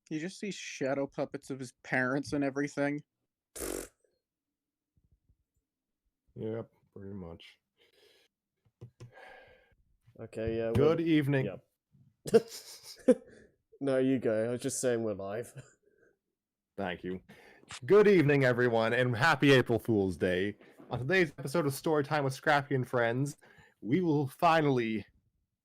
You just see shadow puppets of his parents and everything. Yep, pretty much. Okay, yeah. Good evening. Yep. No, you go. I was just saying we're live. Thank you. Good evening, everyone, and happy April Fool's Day. On today's episode of Storytime with Scrappy and Friends, we will finally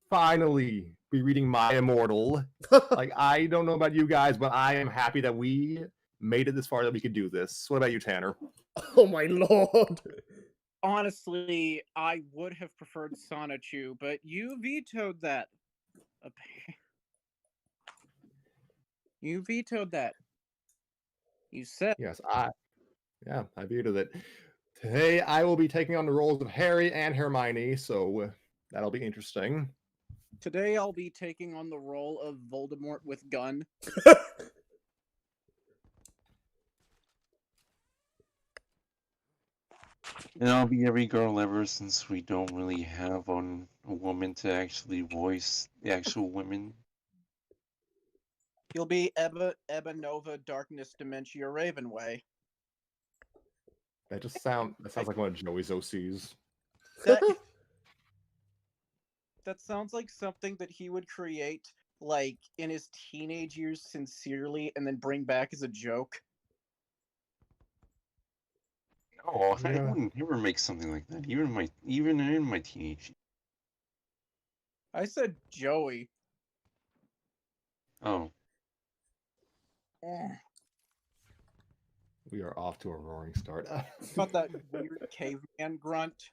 be reading My Immortal. Like, I don't know about you guys, but I am happy that we made it this far that we could do this. What about you, Tanner? Oh my lord! Honestly, I would have preferred Sonichu, but you vetoed that. You vetoed that. You said. Yes, I vetoed it. Today, I will be taking on the roles of Harry and Hermione, so that'll be interesting. Today I'll be taking on the role of Voldemort with gun. And I'll be every girl ever since we don't really have a woman to actually voice the actual women. You'll be Ebba Nova Darkness Dementia Ravenway. That sounds like one of Joey's OCs. That sounds like something that he would create, like, in his teenage years sincerely and then bring back as a joke. Oh, I Yeah. wouldn't ever make something like that. Even in my teenage. I said Joey. Oh, We are off to a roaring start. About that weird caveman grunt.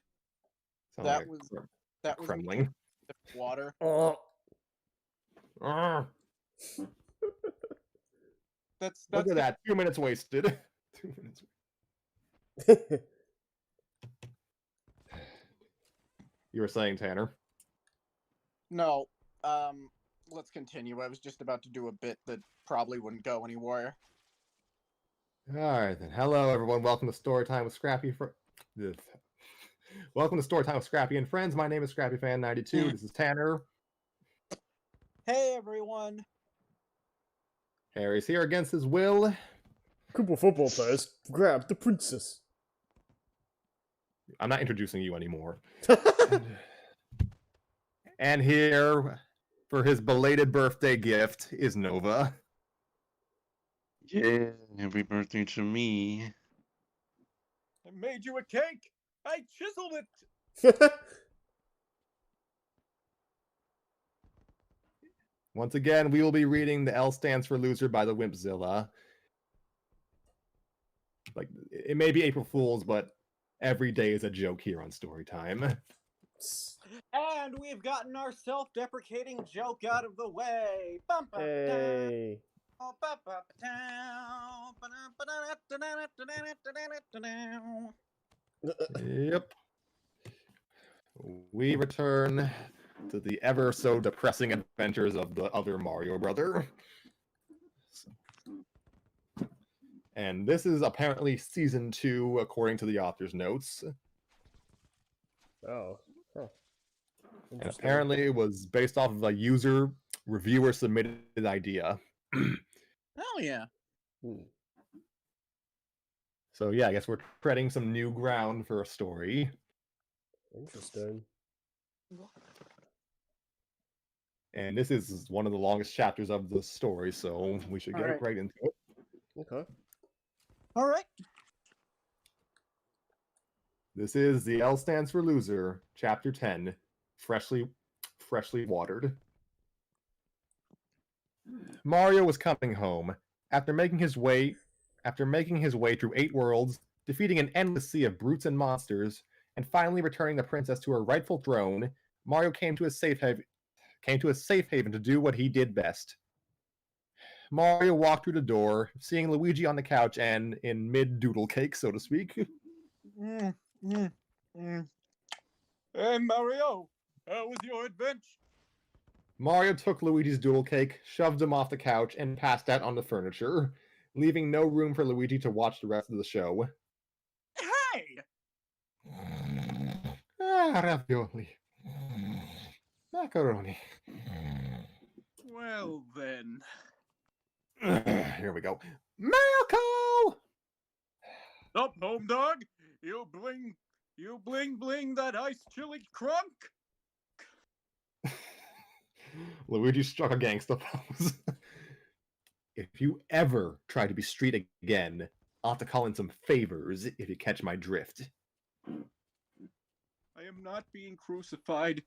Sound That like was a that was me Kremling. taking a sip of water. Oh, That's Look at that. 2 minutes wasted. 2 minutes. You were saying, Tanner? No. Let's continue. I was just about to do a bit that probably wouldn't go anywhere. Alright then. Hello everyone. Welcome to Storytime with Scrappy Welcome to Storytime with Scrappy and Friends. My name is ScrappyFan92. This is Tanner. Hey everyone. Harry's here against his will. Group of football players grab the princess. I'm not introducing you anymore. And here, for his belated birthday gift, is Nova. yeah! Happy birthday to me. I made you a cake. I chiseled it. Once again, we will be reading The L Stands for Loser by the Wimpzilla. Like, it may be April Fool's, but every day is a joke here on Storytime. And we've gotten our self-deprecating joke out of the way. Hey. Yep. We return to the ever so depressing adventures of the other Mario brother. And this is apparently season 2, according to the author's notes. Oh. Huh. And apparently it was based off of a reviewer submitted idea. Hell yeah. So yeah, I guess we're treading some new ground for a story. Interesting. And this is one of the longest chapters of the story, so we should get right into it. Okay. All right. This is The L Stands for Loser, Chapter 10, Freshly Watered. Mario was coming home. After making his way through 8 worlds, defeating an endless sea of brutes and monsters, and finally returning the princess to her rightful throne, Mario came to a safe haven to do what he did best. Mario walked through the door, seeing Luigi on the couch and in mid-doodle cake, so to speak. Hey, Mario, how was your adventure? Mario took Luigi's doodle cake, shoved him off the couch, and passed out on the furniture, leaving no room for Luigi to watch the rest of the show. Hey! Ravioli. Macaroni. Well then. Here we go. Mail call! Up, home dog. You bling bling that ice chili crunk. Luigi struck a gangsta pose. If you ever try to be street again, I'll have to call in some favors if you catch my drift. I am not being crucified.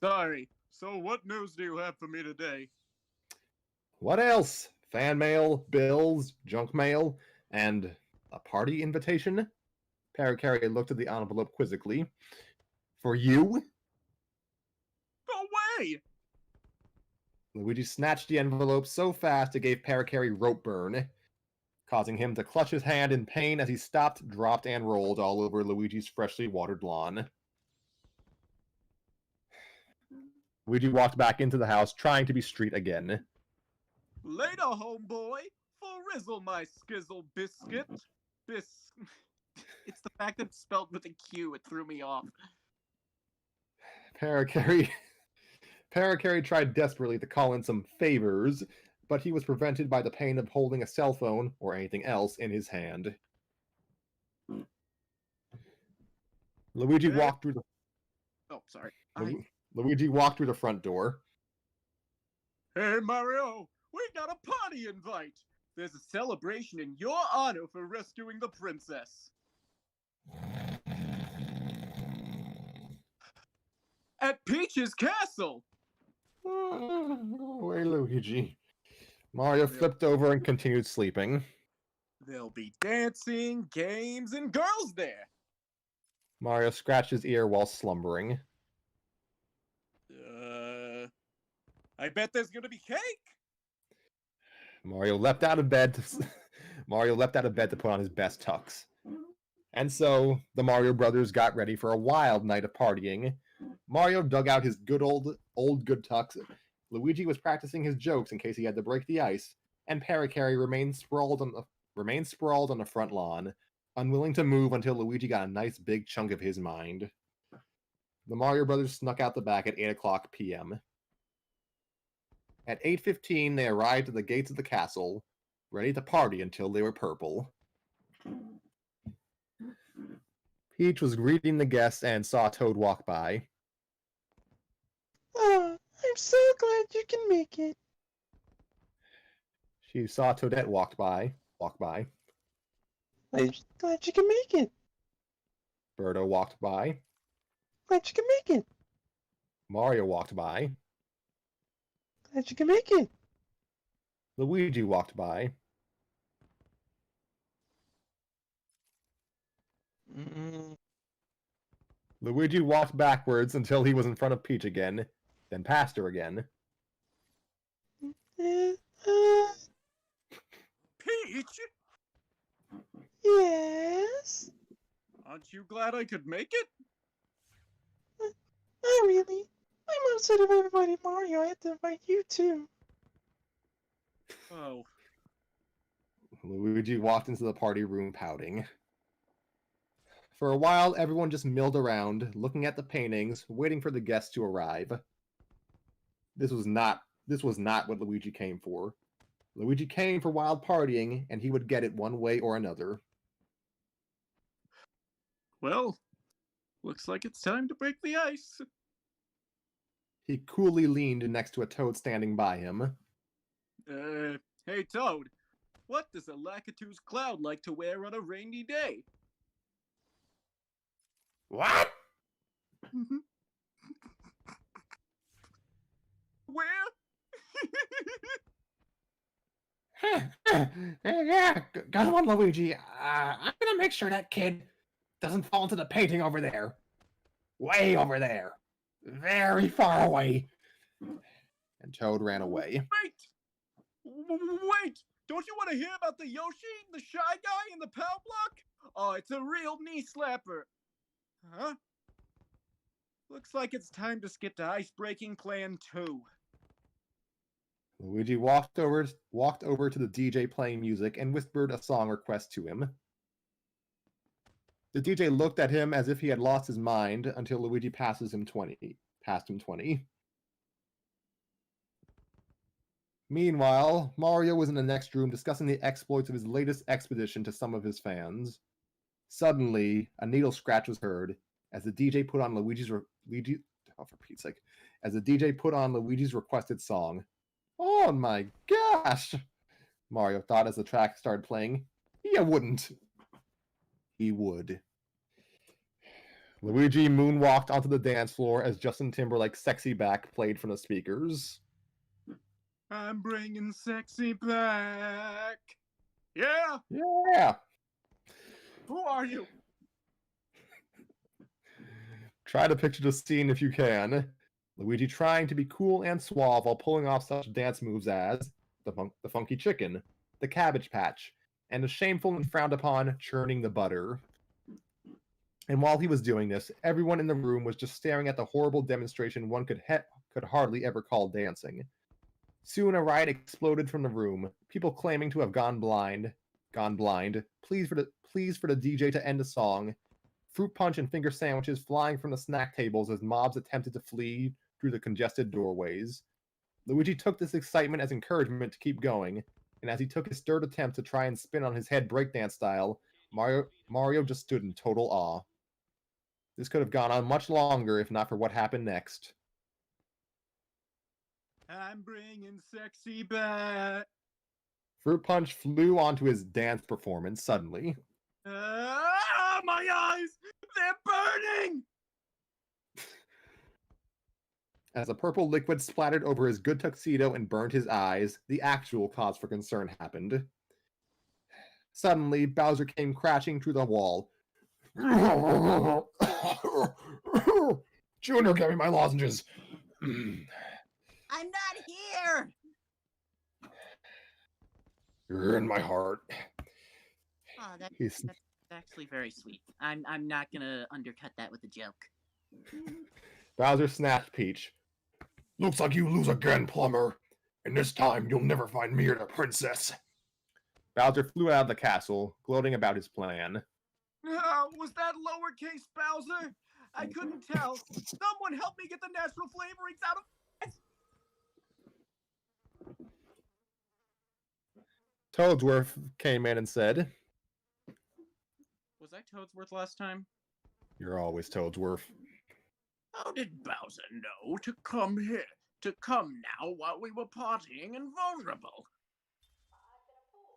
Sorry. So what news do you have for me today? What else? Fan mail, bills, junk mail, and a party invitation? Parakarry looked at the envelope quizzically. For you? Go away! Luigi snatched the envelope so fast it gave Parakarry rope burn, causing him to clutch his hand in pain as he stopped, dropped, and rolled all over Luigi's freshly watered lawn. Luigi walked back into the house, trying to be street again. Later, homeboy. For rizzle, my skizzle biscuit. It's the fact that it's spelled with a Q. It threw me off. Parakarry tried desperately to call in some favors, but he was prevented by the pain of holding a cell phone or anything else in his hand. Luigi walked through the Oh, sorry. Luigi walked through the front door. Hey, Mario. We got a party invite. There's a celebration in your honor for rescuing the princess. At Peach's castle. Go away, Luigi. Mario flipped over and continued sleeping. There'll be dancing, games, and girls there. Mario scratched his ear while slumbering. I bet there's gonna be cake. Mario leapt out of bed to put on his best tux. And so, the Mario Brothers got ready for a wild night of partying. Mario dug out his good old good tux. Luigi was practicing his jokes in case he had to break the ice, and Parakarry remained sprawled on the front lawn, unwilling to move until Luigi got a nice big chunk of his mind. The Mario Brothers snuck out the back at 8 o'clock p.m. At 8:15, they arrived at the gates of the castle, ready to party until they were purple. Peach was greeting the guests and saw Toad walk by. Oh, I'm so glad you can make it. She saw Toadette walk by. I'm glad you can make it. Birdo walked by. Glad you can make it. Mario walked by. Glad you can make it. Luigi walked by. Luigi walked backwards until he was in front of Peach again, then past her again. Peach? Yes? Aren't you glad I could make it? Not really. I'm upset if I invited Mario. I have to invite you too. Oh. Luigi walked into the party room pouting. For a while, everyone just milled around, looking at the paintings, waiting for the guests to arrive. This was not what Luigi came for. Luigi came for wild partying, and he would get it one way or another. Well, looks like it's time to break the ice. He coolly leaned next to a Toad standing by him. Hey Toad, what does a Lakitu's cloud like to wear on a rainy day? What? Where? Yeah, go on, Luigi. I'm gonna make sure that kid doesn't fall into the painting over there. Way over there. Very far away. And Toad ran away. Wait! Don't you want to hear about the Yoshi, the Shy Guy, and the Pow Block? Oh, it's a real knee slapper. Huh? Looks like it's time to skip to Ice-Breaking Plan 2. Luigi walked over to the DJ playing music and whispered a song request to him. The DJ looked at him as if he had lost his mind until Luigi passed him 20. Meanwhile, Mario was in the next room discussing the exploits of his latest expedition to some of his fans. Suddenly, a needle scratch was heard as the DJ put on for Pete's sake, as the DJ put on Luigi's requested song. Oh my gosh! Mario thought as the track started playing. He wouldn't. He would. Luigi moonwalked onto the dance floor as Justin Timberlake's Sexy Back played from the speakers. I'm bringing sexy back. Yeah? Yeah! Who are you? Try to picture the scene if you can. Luigi trying to be cool and suave while pulling off such dance moves as the funky chicken, the cabbage patch, and the shameful and frowned upon churning the butter. And while he was doing this, everyone in the room was just staring at the horrible demonstration one could hardly ever call dancing. Soon a riot exploded from the room, people claiming to have gone blind, pleas for the DJ to end the song, fruit punch and finger sandwiches flying from the snack tables as mobs attempted to flee through the congested doorways. Luigi took this excitement as encouragement to keep going, and as he took his third attempt to try and spin on his head breakdance style, Mario just stood in total awe. This could have gone on much longer if not for what happened next. I'm bringing sexy back. Fruit Punch flew onto his dance performance suddenly. My eyes! They're burning! As the purple liquid splattered over his good tuxedo and burned his eyes, the actual cause for concern happened. Suddenly, Bowser came crashing through the wall. Junior, give me my lozenges. I'm not here! You're in my heart. Oh, that's He's... actually very sweet. I'm not gonna undercut that with a joke. Bowser snapped Peach. Looks like you lose again, plumber. And this time you'll never find me or the princess. Bowser flew out of the castle, gloating about his plan. Was that lowercase Bowser? I couldn't tell. Someone help me get the natural flavorings out of Toadsworth came in and said, Was I Toadsworth last time? You're always Toadsworth. How did Bowser know to come here? To come now while we were partying and vulnerable?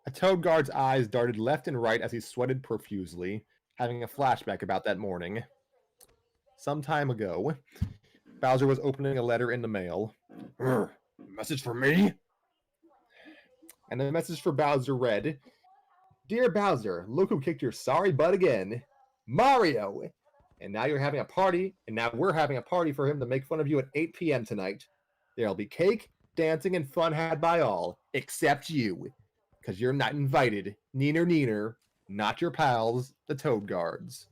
A Toad Guard's eyes darted left and right as he sweated profusely, having a flashback about that morning. Some time ago, Bowser was opening a letter in the mail. Message for me? And the message for Bowser read, Dear Bowser, look who kicked your sorry butt again. Mario! And now you're having a party, and now we're having a party for him to make fun of you at 8 p.m. tonight. There'll be cake, dancing, and fun had by all, except you. Because you're not invited. Neener, not your pals, the Toad Guards.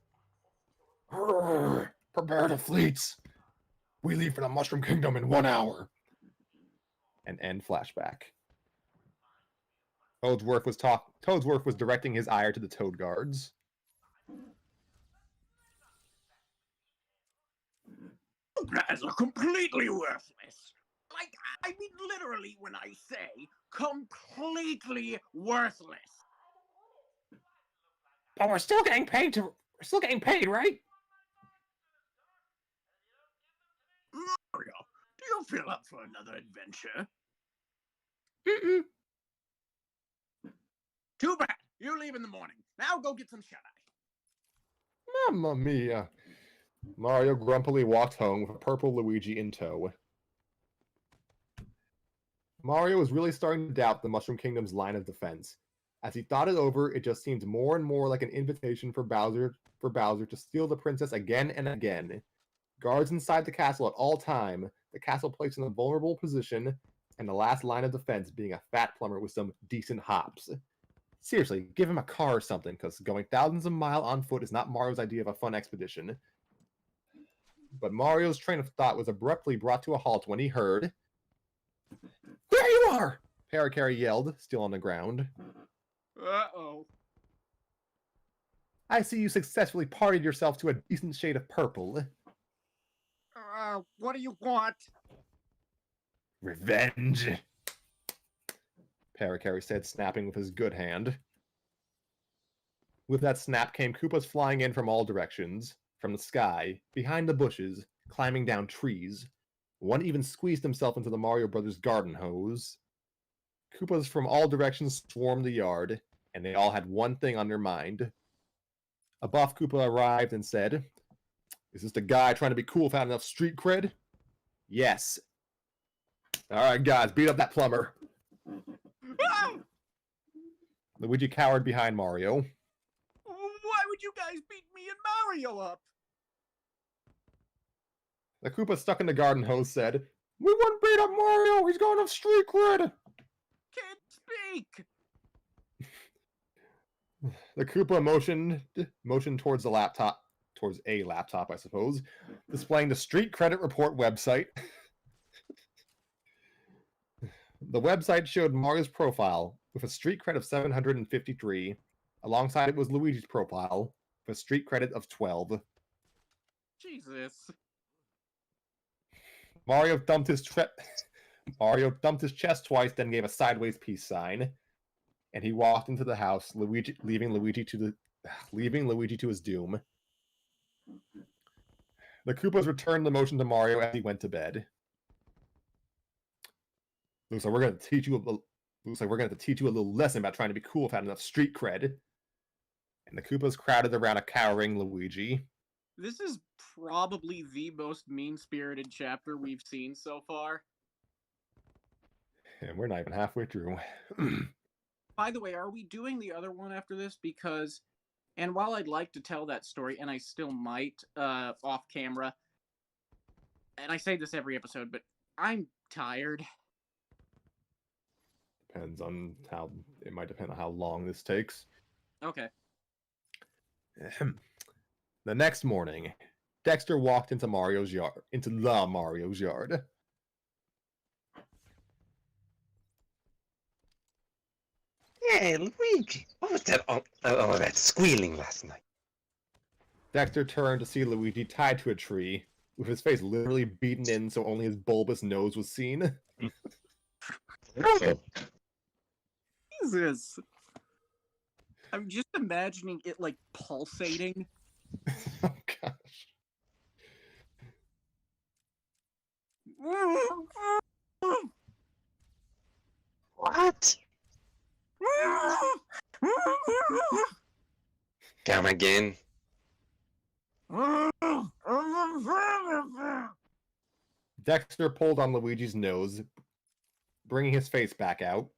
Prepare the fleets. We leave for the Mushroom Kingdom in 1 hour. And end flashback. Toadsworth was directing his ire to the Toad Guards. You guys are completely worthless. Like, I mean literally when I say completely worthless. But we're still getting paid, right? Mario, do you feel up for another adventure? Mm-mm. Too bad. You leave in the morning. Now go get some shut-eye. Mamma mia. Mario grumpily walked home with a purple Luigi in tow. Mario was really starting to doubt the Mushroom Kingdom's line of defense. As he thought it over, it just seemed more and more like an invitation for Bowser to steal the princess again and again. Guards inside the castle at all time, the castle placed in a vulnerable position, and the last line of defense being a fat plumber with some decent hops. Seriously, give him a car or something, because going thousands of miles on foot is not Mario's idea of a fun expedition. But Mario's train of thought was abruptly brought to a halt when he heard... There you are! Parakarry yelled, still on the ground. Uh-oh. I see you successfully partied yourself to a decent shade of purple. What do you want? Revenge. Harry said, snapping with his good hand. With that snap came Koopas flying in from all directions, from the sky, behind the bushes, climbing down trees. One even squeezed himself into the Mario Brothers garden hose. Koopas from all directions swarmed the yard, and they all had one thing on their mind. A buff Koopa arrived and said, "Is this the guy trying to be cool without enough street cred?" "Yes." "Alright guys, beat up that plumber." Ah! Luigi cowered behind Mario. Why would you guys beat me and Mario up? The Koopa stuck in the garden hose said, "We wouldn't beat up Mario, he's got enough street cred." Can't speak. The Koopa motioned towards a laptop, I suppose, displaying the Street Credit Report website. The website showed Mario's profile with a street credit of 753. Alongside it was Luigi's profile with a street credit of 12. Jesus. Mario thumped his chest twice, then gave a sideways peace sign, and he walked into the house, leaving Luigi to his doom. The Koopas returned the motion to Mario as he went to bed. Looks like we're going to teach you a little lesson about trying to be cool without enough street cred. And the Koopas crowded around a cowering Luigi. This is probably the most mean-spirited chapter we've seen so far. And we're not even halfway through. By the way, are we doing the other one after this? Because, and while I'd like to tell that story, and I still might, off camera, and I say this every episode, but I'm tired. It might depend on how long this takes. Okay. The next morning, Dexter walked into the Mario's yard. Hey, Luigi, what was that all that squealing last night? Dexter turned to see Luigi tied to a tree, with his face literally beaten in so only his bulbous nose was seen. Jesus. I'm just imagining it, like, pulsating. Oh, gosh. What? Come again? Dexter pulled on Luigi's nose, bringing his face back out.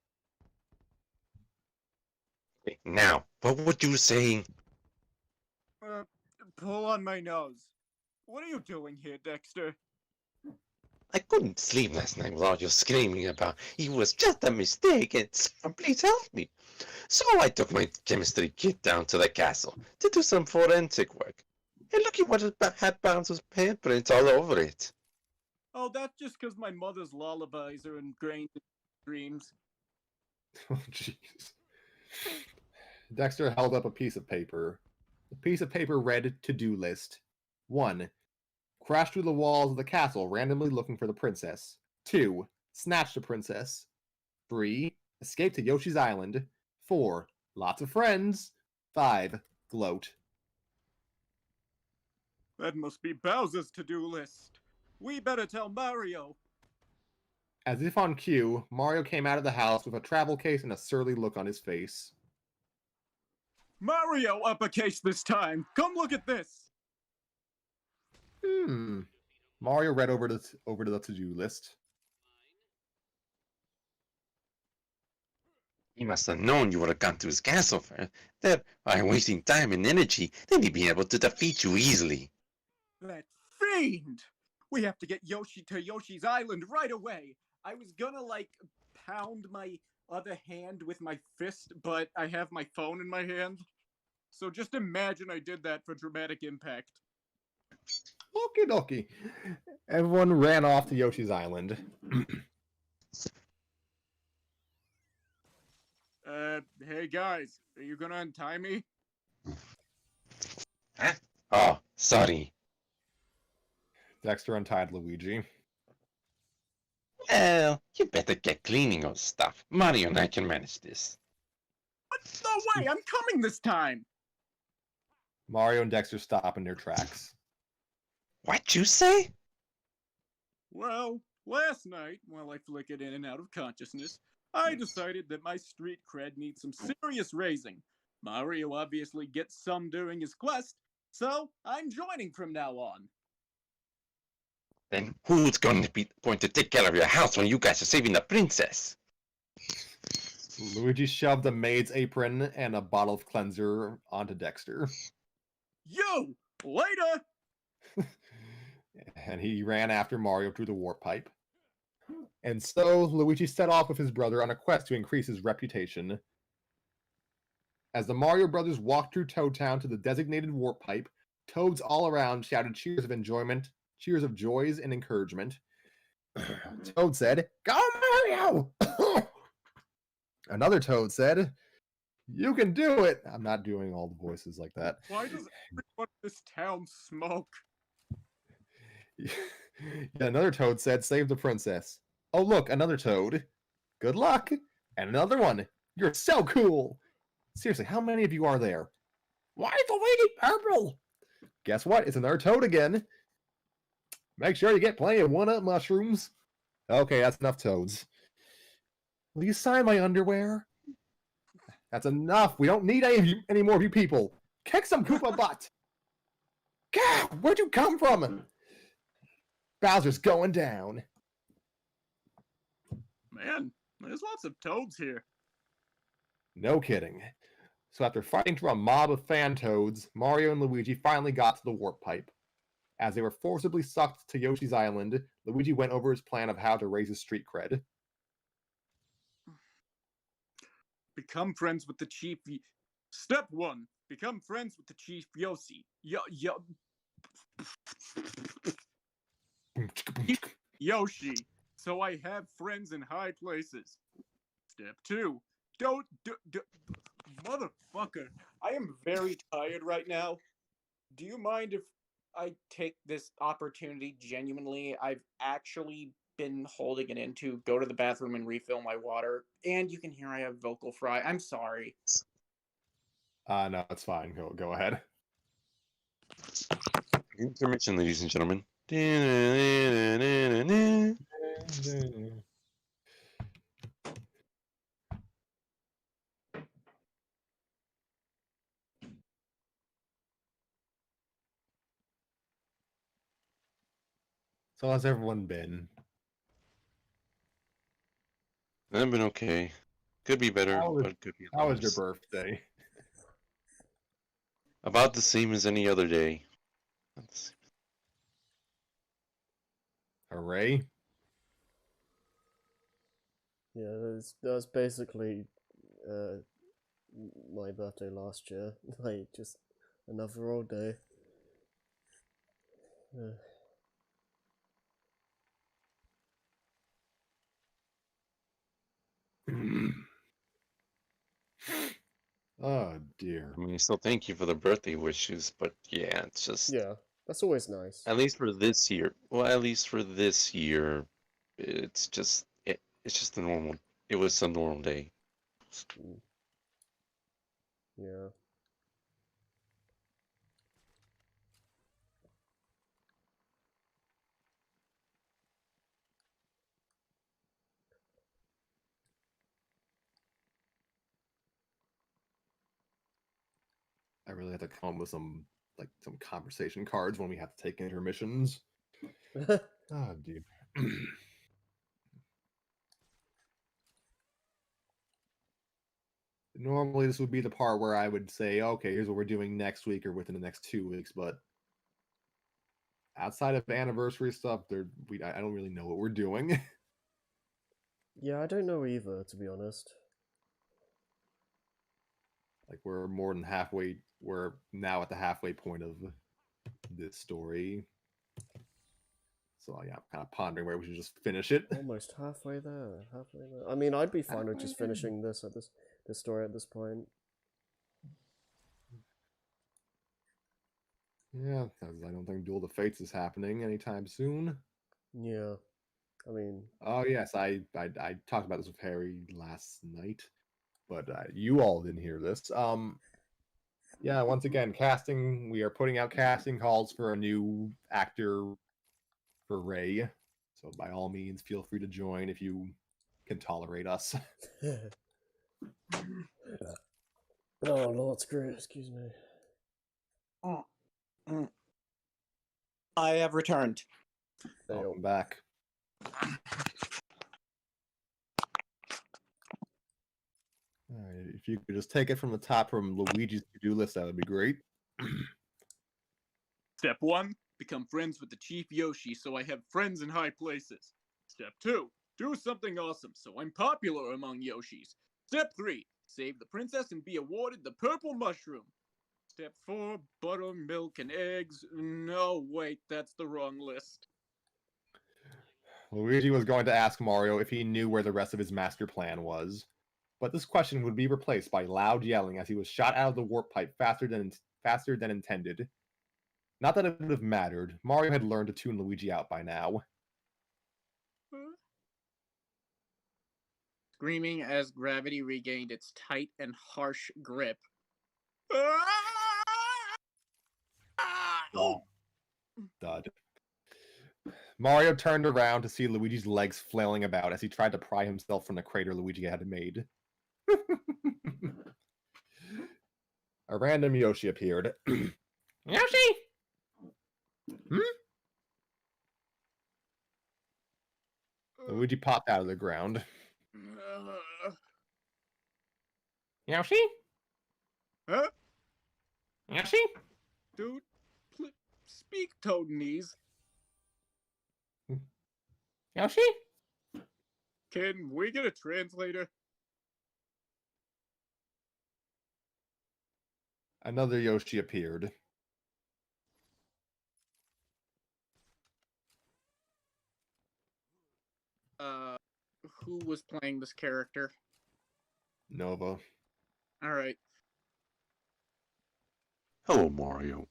Now, what were you saying? Pull on my nose. What are you doing here, Dexter? I couldn't sleep last night with all you screaming about it was just a mistake and please help me. So I took my chemistry kit down to the castle to do some forensic work. And look at what it had Bouncer's handprints all over it. Oh, that's just because my mother's lullabies are ingrained in dreams. Oh, jeez. Dexter held up a piece of paper. The piece of paper read to-do list. 1. Crash through the walls of the castle randomly looking for the princess. 2. Snatch the princess. 3. Escape to Yoshi's Island. 4. Lots of friends. 5. Gloat. That must be Bowser's to-do list. We better tell Mario. As if on cue, Mario came out of the house with a travel case and a surly look on his face. Mario uppercase this time. Come look at this. Mario read over to the to-do list. He must have known you would have gone to his castle first. That by wasting time and energy, then he'd be able to defeat you easily. That fiend! We have to get Yoshi to Yoshi's Island right away. I was gonna, like, pound my other hand with my fist, but I have my phone in my hand. So just imagine I did that for dramatic impact. Okie dokie. Everyone ran off to Yoshi's Island. Hey guys, are you gonna untie me? Huh? Oh, sorry. Dexter untied Luigi. Well, you better get cleaning your stuff. Mario and I can manage this. No way, I'm coming this time. Mario and Dexter stop in their tracks. What you say? Well, last night, while I flickered in and out of consciousness, I decided that my street cred needs some serious raising. Mario obviously gets some during his quest, so I'm joining from now on. Then who's going to take care of your house when you guys are saving the princess? Luigi shoved a maid's apron and a bottle of cleanser onto Dexter. You! Later! And he ran after Mario through the warp pipe. And so Luigi set off with his brother on a quest to increase his reputation. As the Mario brothers walked through Toad Town to the designated warp pipe, toads all around shouted cheers of enjoyment, cheers of joys and encouragement. Toad said, "Go Mario!" Another Toad said, "You can do it!" I'm not doing all the voices like that. Why does everyone in this town smoke? Yeah, another Toad said, "Save the princess." Oh, look, another Toad. Good luck. And another one. You're so cool. Seriously, how many of you are there? Why is the lady purple? Guess what? It's another Toad again. Make sure you get plenty of one-up mushrooms. Okay, that's enough Toads. Will you sign my underwear? That's enough. We don't need any more of you people. Kick some Koopa butt. God, where'd you come from? Bowser's going down. Man, there's lots of toads here. No kidding. So after fighting through a mob of fan toads, Mario and Luigi finally got to the warp pipe. As they were forcibly sucked to Yoshi's Island, Luigi went over his plan of how to raise his street cred. Become friends with the chief. Step 1. Become friends with the chief Yoshi. Yoshi. So I have friends in high places. Step 2. Don't. Motherfucker. I am very tired right now. Do you mind if I take this opportunity genuinely? I've actually been holding it in to go to the bathroom and refill my water. And you can hear I have vocal fry. I'm sorry. No, it's fine. Go ahead. Intermission, ladies and gentlemen. So how's everyone been? I've been okay. Could be better, but could be How was your worse. birthday? About the same as any other day. Hooray. Yeah, that was basically my birthday last year. Like, just another old day. Oh dear. I mean, still thank you for the birthday wishes, but yeah, it's just Yeah, that's always nice. at least for this year. Well, at least for this year, it's just it's just a normal. It was a normal day. Yeah. I really have to come up with some conversation cards when we have to take intermissions. Oh dear. Normally this would be the part where I would say, okay, here's what we're doing next week or within the next 2 weeks, but outside of anniversary stuff, I don't really know what we're doing. Yeah, I don't know either, to be honest. Like we're more than halfway. We're now at the halfway point of this story. So yeah, I'm kind of pondering where we should just finish it. Almost halfway there. Halfway there. I mean, I'd be fine with just finishing this story at this point. Yeah, because I don't think Duel of the Fates is happening anytime soon. Yeah. I mean, Oh yes, I talked about this with Harry last night, but you all didn't hear this. Yeah, once again, casting. We are putting out casting calls for a new actor for Ray. So by all means, feel free to join if you can tolerate us. oh no, it's great. Excuse me. I have returned. Welcome back. Alright, if you could just take it from the top from Luigi's to-do list, that would be great. Step 1, become friends with the Chief Yoshi so I have friends in high places. Step 2, do something awesome so I'm popular among Yoshis. Step 3, save the princess and be awarded the purple mushroom. Step 4, butter, milk, and eggs. No, wait, that's the wrong list. Luigi was going to ask Mario if he knew where the rest of his master plan was, but this question would be replaced by loud yelling as he was shot out of the warp pipe faster than intended. Not that it would have mattered. Mario had learned to tune Luigi out by now. Screaming as gravity regained its tight and harsh grip. Oh! Dud. Mario turned around to see Luigi's legs flailing about as he tried to pry himself from the crater Luigi had made. A random Yoshi appeared. Yoshi! Luigi popped out of the ground. Yoshi? Huh? Yoshi? Dude, speak Toadese. Yoshi? Can we get a translator? Another Yoshi appeared. Who was playing this character? Nova. Alright. Hello, Mario.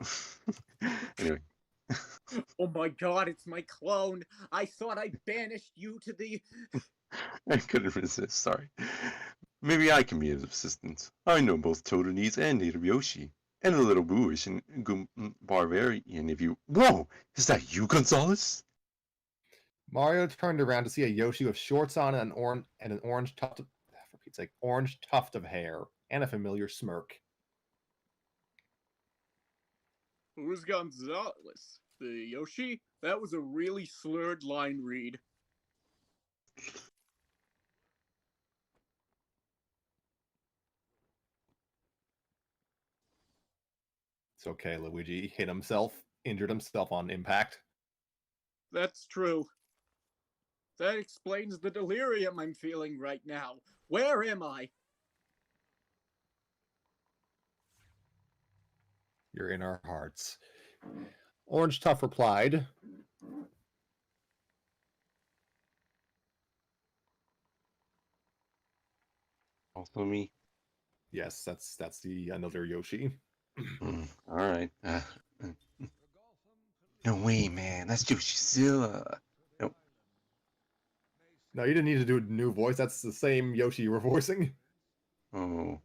Anyway. Oh my god, it's my clone! I thought I banished you to the... I couldn't resist, sorry. Maybe I can be of assistance. I know both Toadonese and Native Yoshi. And a little Booish and Barbarian if you... Whoa! Is that you, Gonzalez? Mario turned around to see a Yoshi with shorts on and an orange tuft of, for Pete's sake, orange tuft of hair and a familiar smirk. Who's Gonzalez? The Yoshi? That was a really slurred line read. It's okay, Luigi hit himself, injured himself on impact. That's true. That explains the delirium I'm feeling right now. Where am I? You're in our hearts. Orange Tuff replied, Also me? yes, that's the another Yoshi. Alright. No way, man. That's Yoshizilla. Nope. No, you didn't need to do a new voice. That's the same Yoshi you were voicing. Oh.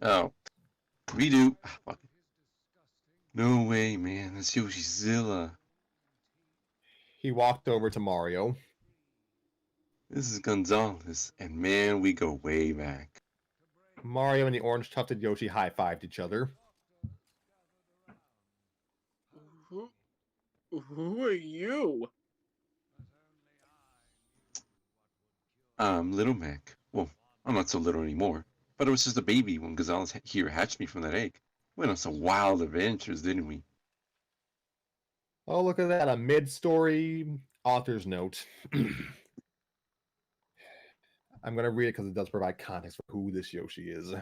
Oh. Redo. Ah, fuck it. No way, man. That's Yoshizilla. He walked over to Mario. This is Gonzalez, and man, we go way back. Mario and the orange tufted Yoshi high-fived each other. Who are you? I'm Little Mac. Well, I'm not so little anymore, but I was just a baby when Gonzalez here hatched me from that egg. We went on some wild adventures, didn't we? Oh, look at that. A mid-story author's note. I'm going to read it because it does provide context for who this Yoshi is.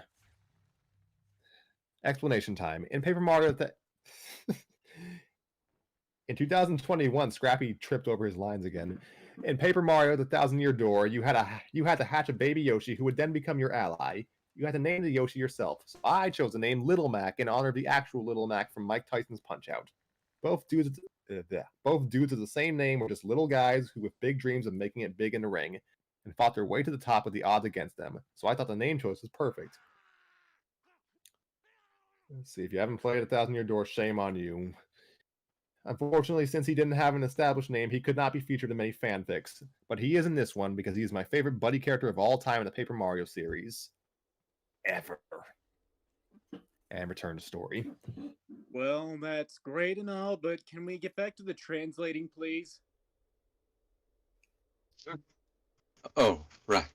Explanation time. In Paper Mario... In 2021, Scrappy tripped over his lines again. In Paper Mario: The Thousand-Year Door, you had to hatch a baby Yoshi who would then become your ally. You had to name the Yoshi yourself. So I chose the name Little Mac in honor of the actual Little Mac from Mike Tyson's Punch-Out. Both dudes both dudes with the same name were just little guys who with big dreams of making it big in the ring, and fought their way to the top with the odds against them. So I thought the name choice was perfect. Let's see, if you haven't played 1,000 Year Door, shame on you. Unfortunately, since he didn't have an established name, he could not be featured in many fanfics, but he is in this one because he is my favorite buddy character of all time in the Paper Mario series. Ever. And return to story. Well, that's great and all, but can we get back to the translating, please? Oh, right.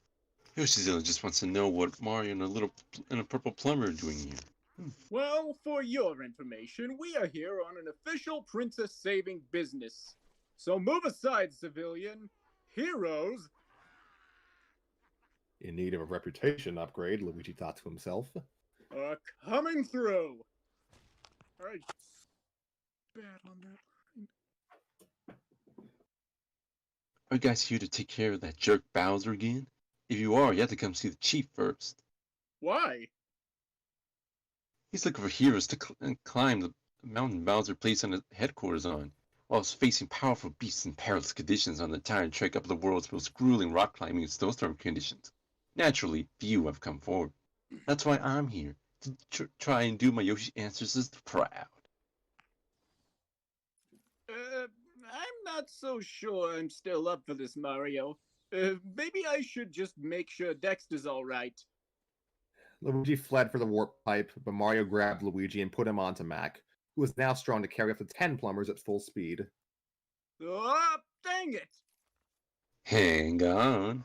Yoshizilla just wants to know what Mario and a purple plumber are doing here. Well, for your information, we are here on an official princess-saving business. So move aside, civilian. Heroes. In need of a reputation upgrade, Luigi thought to himself. Coming through. All right. Bad on that line. Are you guys here to take care of that jerk Bowser again? If you are, you have to come see the chief first. Why? He's looking for heroes to climb the mountain Bowser placed on his headquarters on, while facing powerful beasts in perilous conditions on the entire trek up the world's most grueling rock climbing and snowstorm conditions. Naturally, few have come forward. That's why I'm here, to try and do my Yoshi ancestors proud. I'm not so sure I'm still up for this, Mario. Maybe I should just make sure Dexter's alright. Luigi fled for the warp pipe, but Mario grabbed Luigi and put him onto Mac, who was now strong to carry up to 10 plumbers at full speed. Oh, dang it! Hang on.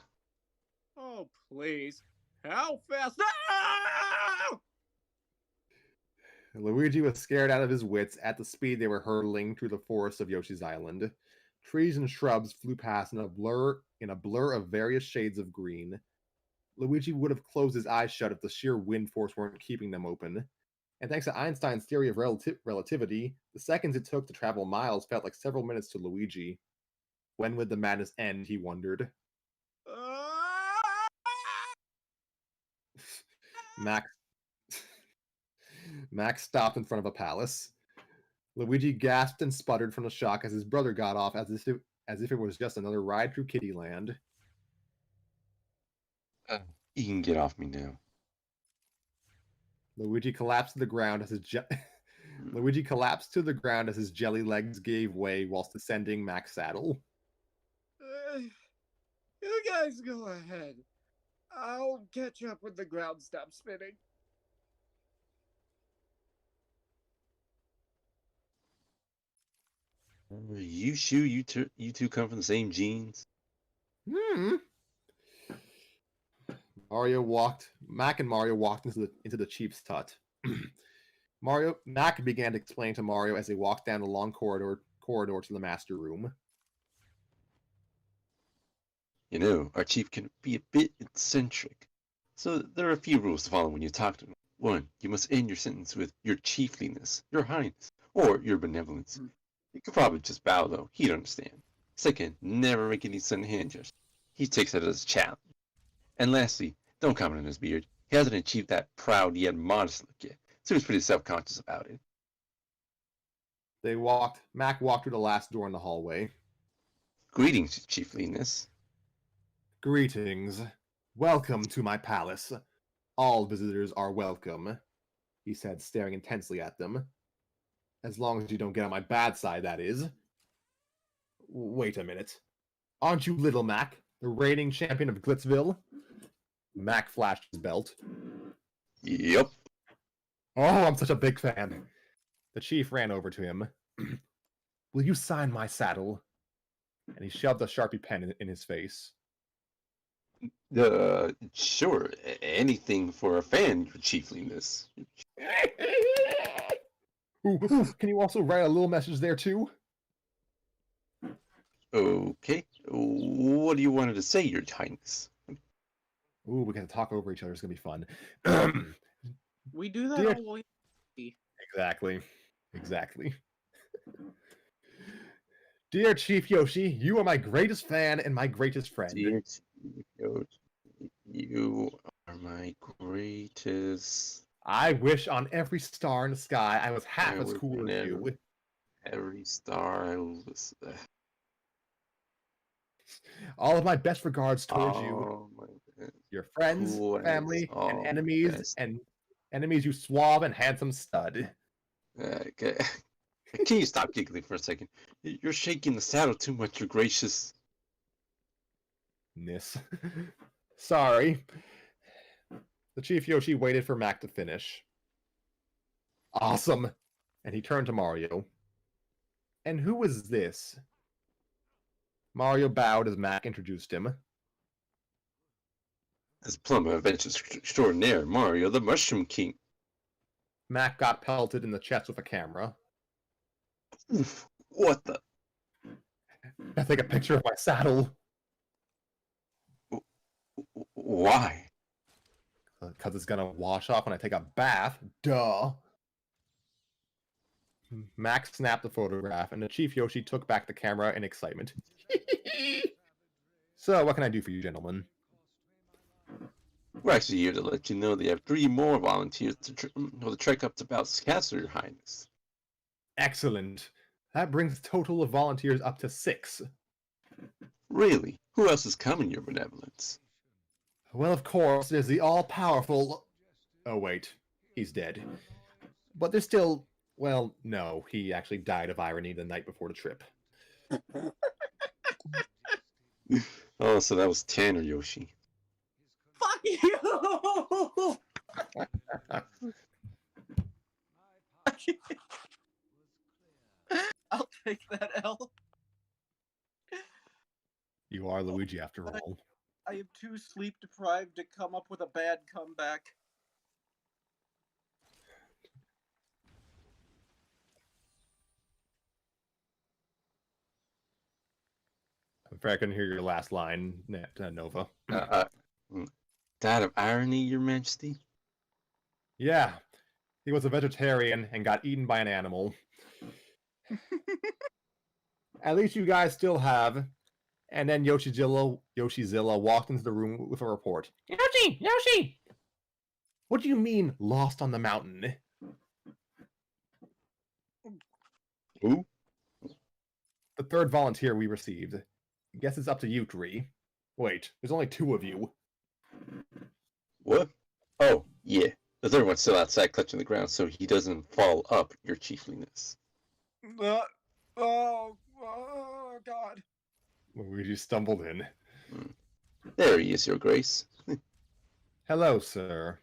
Oh, please. How fast? Ah! Luigi was scared out of his wits at the speed they were hurtling through the forest of Yoshi's Island. Trees and shrubs flew past in a blur of various shades of green. Luigi would have closed his eyes shut if the sheer wind force weren't keeping them open. And thanks to Einstein's theory of relativity, the seconds it took to travel miles felt like several minutes to Luigi. When would the madness end, he wondered. Max stopped in front of a palace. Luigi gasped and sputtered from the shock as his brother got off as if it was just another ride through Kittyland. You can get off me now. Luigi collapsed to the ground as his jelly legs gave way whilst descending Mac's saddle. You guys go ahead. I'll catch up when the ground stops spinning. You sure you two come from the same genes? Mac and Mario walked into the chief's hut. Mac began to explain to Mario as they walked down the long corridor to the master room. You know, our chief can be a bit eccentric. So there are a few rules to follow when you talk to him. 1, you must end your sentence with your chiefliness, your highness, or your benevolence. You could probably just bow though, he'd understand. 2, never make any sudden hand gestures. He takes it as a challenge. And lastly, don't comment on his beard. He hasn't achieved that proud yet modest look yet, so he's pretty self-conscious about it. Mac walked through the last door in the hallway. Greetings, chiefliness. Greetings. Welcome to my palace. All visitors are welcome, he said, staring intensely at them. As long as you don't get on my bad side, that is. Wait a minute. Aren't you Little Mac, the reigning champion of Glitzville? Mac flashed his belt. Yep. Oh, I'm such a big fan. The chief ran over to him. Will you sign my saddle? And he shoved a Sharpie pen in his face. Sure. Anything for a fan, your chiefliness. Ooh, can you also write a little message there too? Okay. What do you wanted to say, your highness? Ooh, we gotta talk over each other. It's gonna be fun. We do that Dear- always. Exactly. Dear Chief Yoshi, you are my greatest fan and my greatest friend. Dear Yoshi, you are my greatest. I wish on every star in the sky I was half as cool as you. Every Star. I was. All of my best regards towards you, Oh my God. your friends, Cool as family, and all my enemies, best. you suave and handsome stud. Okay. Can you stop giggling for a second? You're shaking the saddle too much, your gracious. Nis. Sorry. The Chief Yoshi waited for Mac to finish. Awesome. And he turned to Mario. And who is this? Mario bowed as Mac introduced him. As plumber adventures extraordinaire, Mario the Mushroom King. Mac got pelted in the chest with a camera. Oof, what the? I take a picture of my saddle. Why? Because it's gonna wash off when I take a bath. Duh. Max snapped the photograph, and the Chief Yoshi took back the camera in excitement. So, what can I do for you, gentlemen? We're actually here to let you know they have 3 more volunteers to trek up to Bowser's Castle, Your Highness. Excellent. That brings the total of volunteers up to 6. Really? Who else is coming, Your Benevolence? Well, of course, there's the all-powerful... Oh, wait. He's dead. But there's still... Well, no. He actually died of irony the night before the trip. Oh, so that was Tanner Yoshi. Fuck you! I'll take that L. You are Luigi after all. I am too sleep deprived to come up with a bad comeback. I'm afraid I couldn't hear your last line, Nova. Died of irony, Your Majesty? Yeah. He was a vegetarian and got eaten by an animal. At least you guys still have. And then Yoshizilla walked into the room with a report. Yoshi! What do you mean, lost on the mountain? Who? The third volunteer we received. Guess it's up to you, Tree. Wait, there's only 2 of you. What? Oh, yeah. The third one's still outside clutching the ground so he doesn't fall up, Your Chiefliness. Oh, God. Luigi stumbled in. There he is, Your Grace. Hello, sir.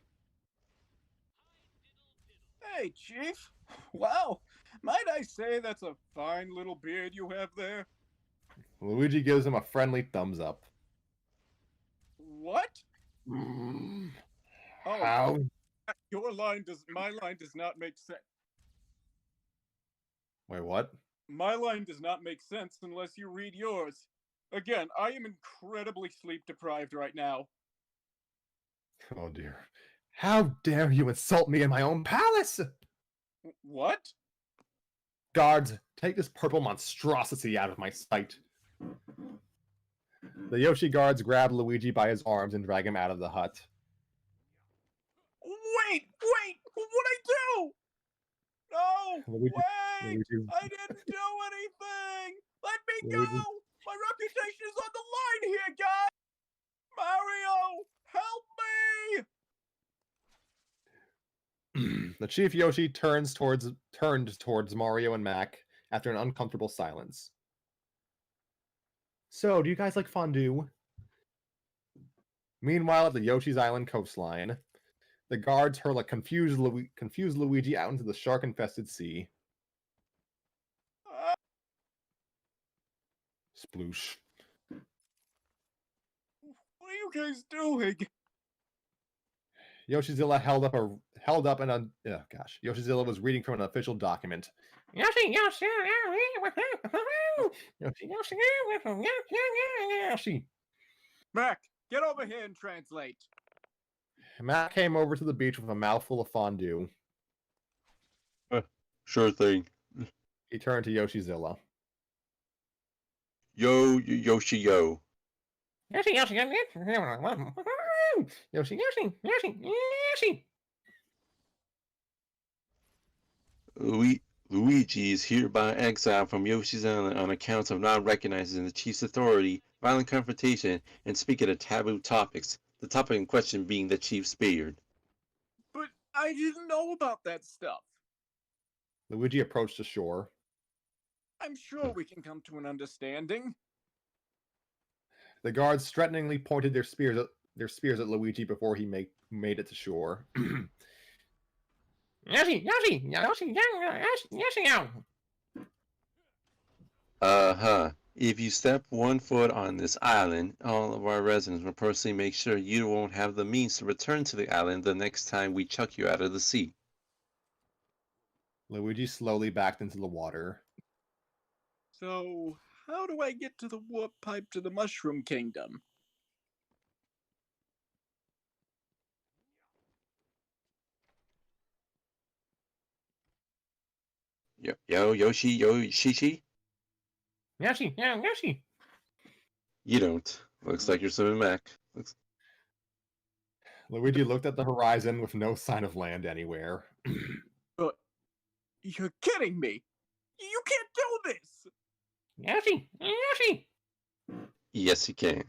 Hey, Chief. Wow. Might I say that's a fine little beard you have there? Luigi gives him a friendly thumbs up. What? Mm, Oh, How? my line does not make sense. Wait, what? My line does not make sense unless you read yours. Again, I am incredibly sleep deprived right now. Oh dear. How dare you insult me in my own palace? What? Guards, take this purple monstrosity out of my sight. The Yoshi guards grab Luigi by his arms and drag him out of the hut. Wait! What'd I do? No! Luigi- Wait! Luigi- I didn't do anything! Let me go! Luigi- My reputation is on the line here, guys! Mario! Help me! The Chief Yoshi turned towards Mario and Mac after an uncomfortable silence. So, do you guys like fondue? Meanwhile, at the Yoshi's Island coastline, the guards hurl a confused Luigi out into the shark-infested sea. Sploosh. What are you guys doing? Yoshizilla Yoshizilla was reading from an official document. Yoshi. Mac, get over here and translate. Matt came over to the beach with a mouthful of fondue. Sure thing. He turned to Yoshizilla. Yoshi, yo. Yoshi. Luigi is hereby exiled from Yoshi's Island on account of not recognizing the chief's authority, violent confrontation, and speaking of taboo topics. The topic in question being the chief's beard. But I didn't know about that stuff. Luigi approached the shore. I'm sure we can come to an understanding. The guards threateningly pointed their spears at Luigi before he made it to shore. Yoshi, Yoshi, Yoshi, Yoshi, Yoshi. If you step 1 foot on this island, all of our residents will personally make sure you won't have the means to return to the island the next time we chuck you out of the sea. Luigi slowly backed into the water. So, how do I get to the warp pipe to the Mushroom Kingdom? Yoshi, Shishi? Yoshi, yeah, Yoshi. You don't. Looks like you're swimming back. Luigi looked at the horizon with no sign of land anywhere. You're kidding me! You can't do this! Yoshi, Yoshi. Yes, you can.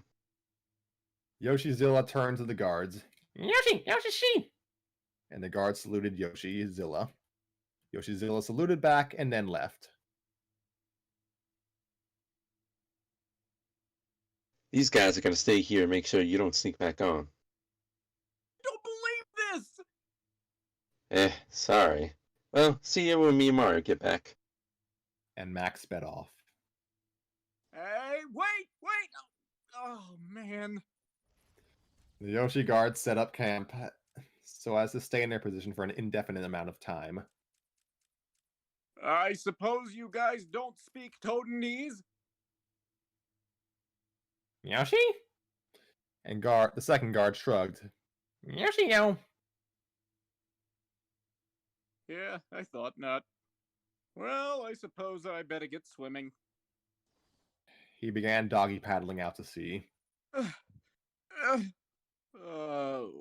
Yoshizilla turned to the guards. Yoshi, Yoshi. And the guards saluted Yoshizilla. Yoshizilla saluted back and then left. These guys are going to stay here and make sure you don't sneak back on. Don't believe this! Sorry. Well, see you when me and Mario get back. And Max sped off. Hey, wait! Oh, man. The Yoshi guards set up camp so as to stay in their position for an indefinite amount of time. I suppose you guys don't speak Totenese? Yoshi? And the second guard shrugged. Yoshi, yo. Yeah, I thought not. Well, I suppose I better get swimming. He began doggy paddling out to sea. Oh,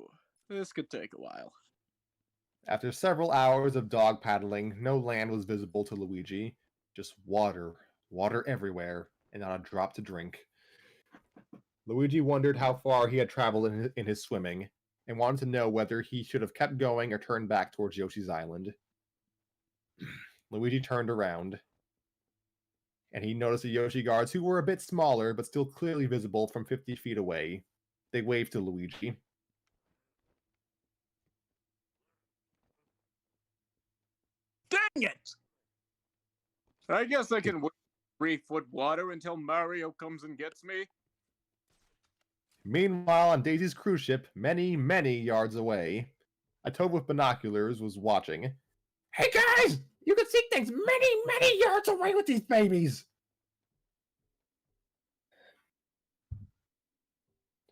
this could take a while. After several hours of dog paddling, no land was visible to Luigi. Just water everywhere, and not a drop to drink. Luigi wondered how far he had traveled in his swimming, and wanted to know whether he should have kept going or turned back towards Yoshi's Island. Luigi turned around, and he noticed the Yoshi guards, who were a bit smaller, but still clearly visible from 50 feet away. They waved to Luigi. Dang it! I guess I can wait 3 foot water until Mario comes and gets me. Meanwhile, on Daisy's cruise ship, many, many yards away, a toad with binoculars was watching. Hey guys! You can see things many, many yards away with these babies!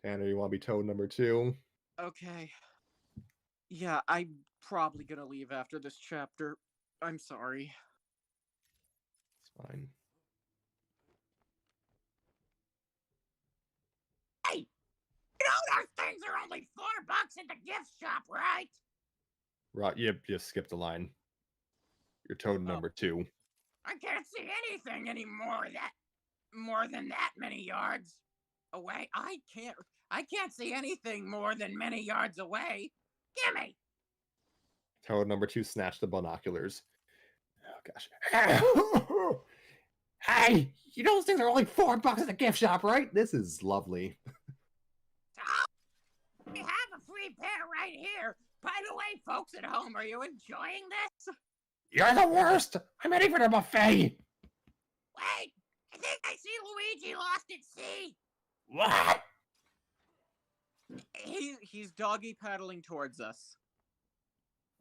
Tanner, you want to be toad number 2? Okay. Yeah, I'm probably gonna leave after this chapter. I'm sorry. It's fine. Hey! You know those things are only $4 at the gift shop, right? Right, you just skipped a line. You're toad number 2. I can't see anything anymore more than that many yards away. I can't see anything more than many yards away. Gimme! Toad number 2 snatched the binoculars. Oh gosh. Hey! You know those things are only $4 at the gift shop, right? This is lovely. We have a free pair right here. By the way, folks at home, are you enjoying this? You're the worst! I'm heading for the buffet! Wait! I think I see Luigi lost at sea! What? He's doggy paddling towards us.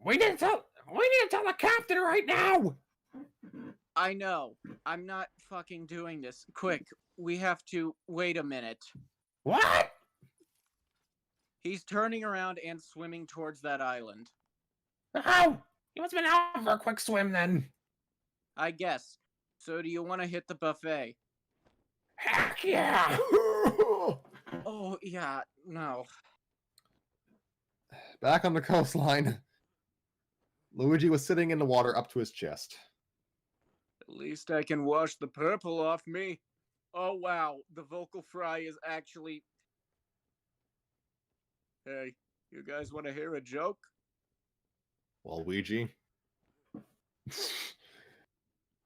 We need to tell the captain right now! I know. I'm not fucking doing this. Quick, we have to wait a minute. What? He's turning around and swimming towards that island. Oh! You must have been out for a quick swim then. I guess. So do you want to hit the buffet? Heck yeah! Oh, yeah, no. Back on the coastline, Luigi was sitting in the water up to his chest. At least I can wash the purple off me. Oh wow, the vocal fry is actually. Hey, you guys want to hear a joke? Waluigi.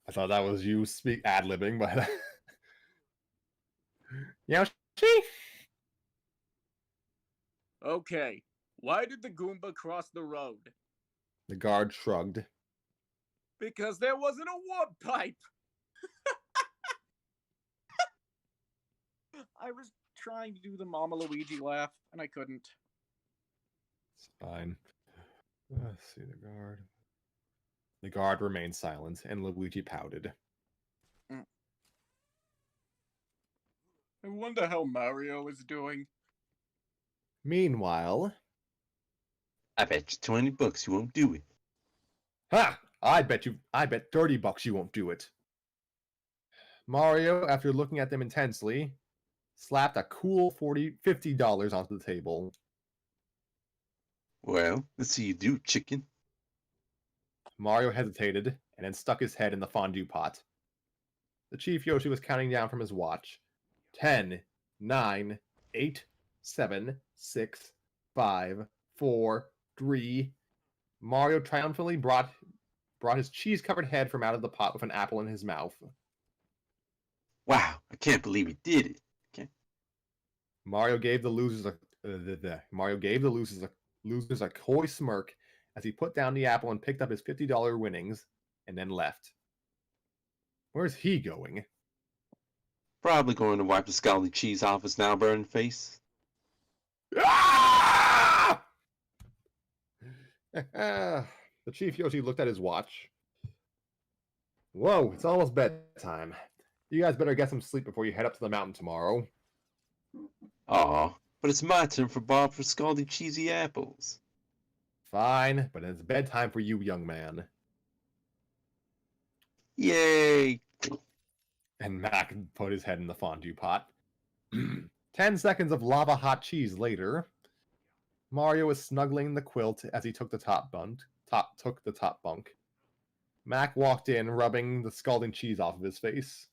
I thought that was you speak ad-libbing, but Yoshi? Okay, why did the Goomba cross the road? The guard shrugged. Because there wasn't a warp pipe. I was trying to do the Mama Luigi laugh, and I couldn't. It's fine. Let's see the guard. The guard remained silent, and Luigi pouted. I wonder how Mario is doing. Meanwhile, I bet you $20 you won't do it. ha! I bet $30 you won't do it. Mario, after looking at them intensely, slapped a cool $50 onto the table. Well, let's see you do, chicken. Mario hesitated and then stuck his head in the fondue pot. The Chief Yoshi was counting down from his watch. 10, 9, 8, 7, 6, 5, 4, 3. Mario triumphantly brought his cheese-covered head from out of the pot with an apple in his mouth. Wow, I can't believe he did it. Okay. Mario gave the losers a coy smirk as he put down the apple and picked up his $50 winnings, and then left. Where's he going? Probably going to wipe the scalding cheese off his now burning face. Ah! The Chief Yoshi looked at his watch. Whoa, it's almost bedtime. You guys better get some sleep before you head up to the mountain tomorrow. Aw, but it's my turn for Bob for scalding cheesy apples. Fine, but it's bedtime for you, young man. Yay! And Mac put his head in the fondue pot. 10 seconds of lava-hot cheese later, Mario was snuggling the quilt as he took the top bunk. Mac walked in, rubbing the scalding cheese off of his face.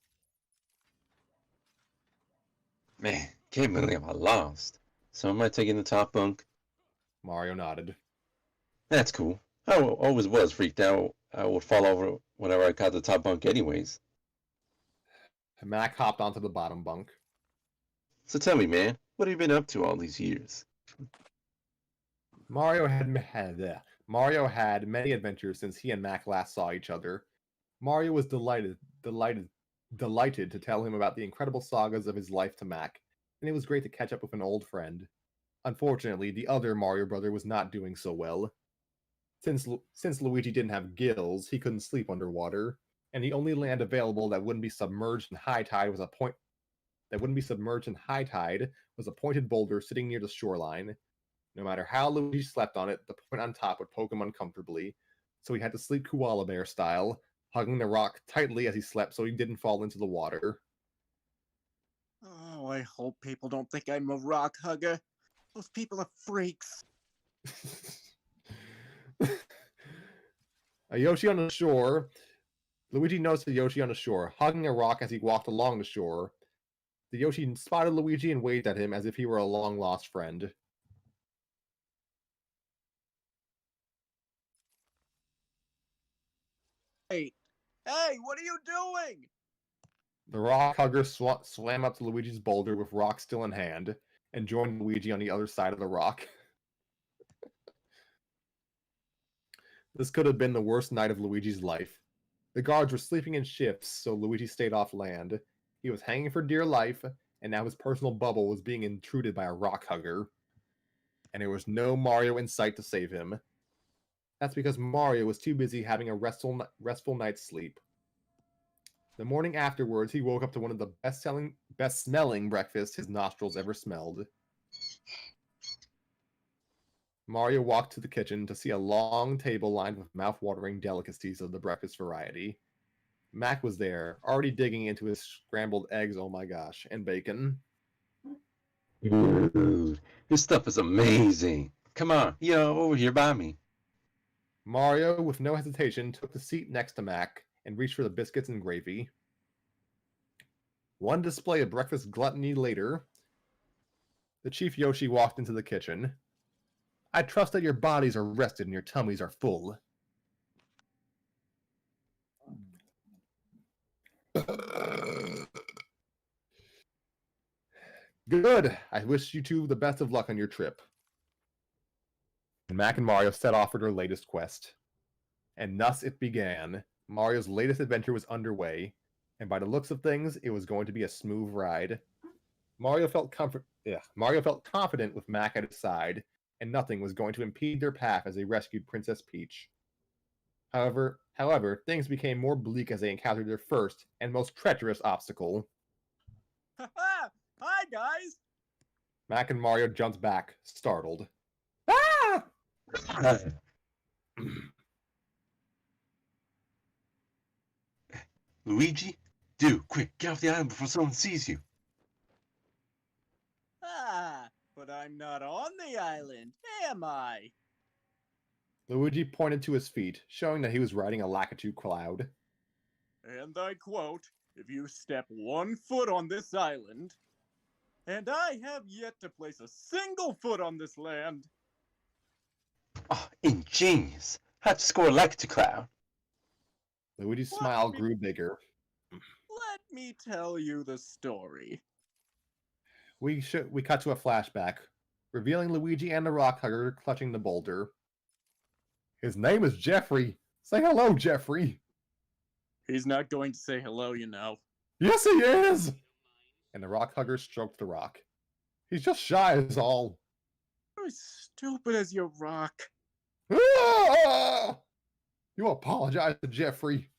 Man, can't believe I lost. So am I taking the top bunk? Mario nodded. That's cool. I always was freaked out I would fall over whenever I got the top bunk anyways. Mac hopped onto the bottom bunk. So tell me, man, what have you been up to all these years? Mario had many adventures since he and Mac last saw each other. Mario was delighted to tell him about the incredible sagas of his life to Mac, and it was great to catch up with an old friend. Unfortunately, the other Mario brother was not doing so well. Since Luigi didn't have gills, he couldn't sleep underwater, and the only land available that wouldn't be submerged in high tide was a pointed boulder sitting near the shoreline. No matter how Luigi slept on it, the point on top would poke him uncomfortably, so he had to sleep koala bear style, hugging the rock tightly as he slept so he didn't fall into the water. Oh, I hope people don't think I'm a rock hugger. Those people are freaks. A Yoshi on the shore. Luigi noticed the Yoshi on the shore, hugging a rock as he walked along the shore. The Yoshi spotted Luigi and waved at him as if he were a long-lost friend. Hey, what are you doing? The rock hugger swam up to Luigi's boulder with rock still in hand, and joined Luigi on the other side of the rock. This could have been the worst night of Luigi's life. The guards were sleeping in shifts, so Luigi stayed off land. He was hanging for dear life, and now his personal bubble was being intruded by a rock hugger. And there was no Mario in sight to save him. That's because Mario was too busy having a restful night's sleep. The morning afterwards, he woke up to one of the best-smelling breakfasts his nostrils ever smelled. Mario walked to the kitchen to see a long table lined with mouth-watering delicacies of the breakfast variety. Mac was there, already digging into his scrambled eggs, oh my gosh, and bacon. Dude, this stuff is amazing. Come on, over here by me. Mario, with no hesitation, took the seat next to Mac and reached for the biscuits and gravy. One display of breakfast gluttony later, the Chief Yoshi walked into the kitchen. I trust that your bodies are rested and your tummies are full. Good. I wish you two the best of luck on your trip. And Mac and Mario set off for their latest quest. And thus it began. Mario's latest adventure was underway, and by the looks of things, it was going to be a smooth ride. Mario felt confident with Mac at his side, and nothing was going to impede their path as they rescued Princess Peach. However, things became more bleak as they encountered their first and most treacherous obstacle. Hi, guys! Mac and Mario jumped back, startled. Ah! Luigi, do, quick, get off the island before someone sees you. But I'm not on the island, am I? Luigi pointed to his feet, showing that he was riding a Lakitu cloud. And I quote, if you step 1 foot on this island, and I have yet to place a single foot on this land. Oh, ingenious. How'd you score like to cloud? Luigi's smile grew bigger. Let me tell you the story. We cut to a flashback, revealing Luigi and the rock hugger clutching the boulder. His name is Jeffrey. Say hello, Jeffrey. He's not going to say hello, you know. Yes, he is! And the rock hugger stroked the rock. He's just shy is all. You're as stupid as your rock. Ah! You apologize to Jeffrey.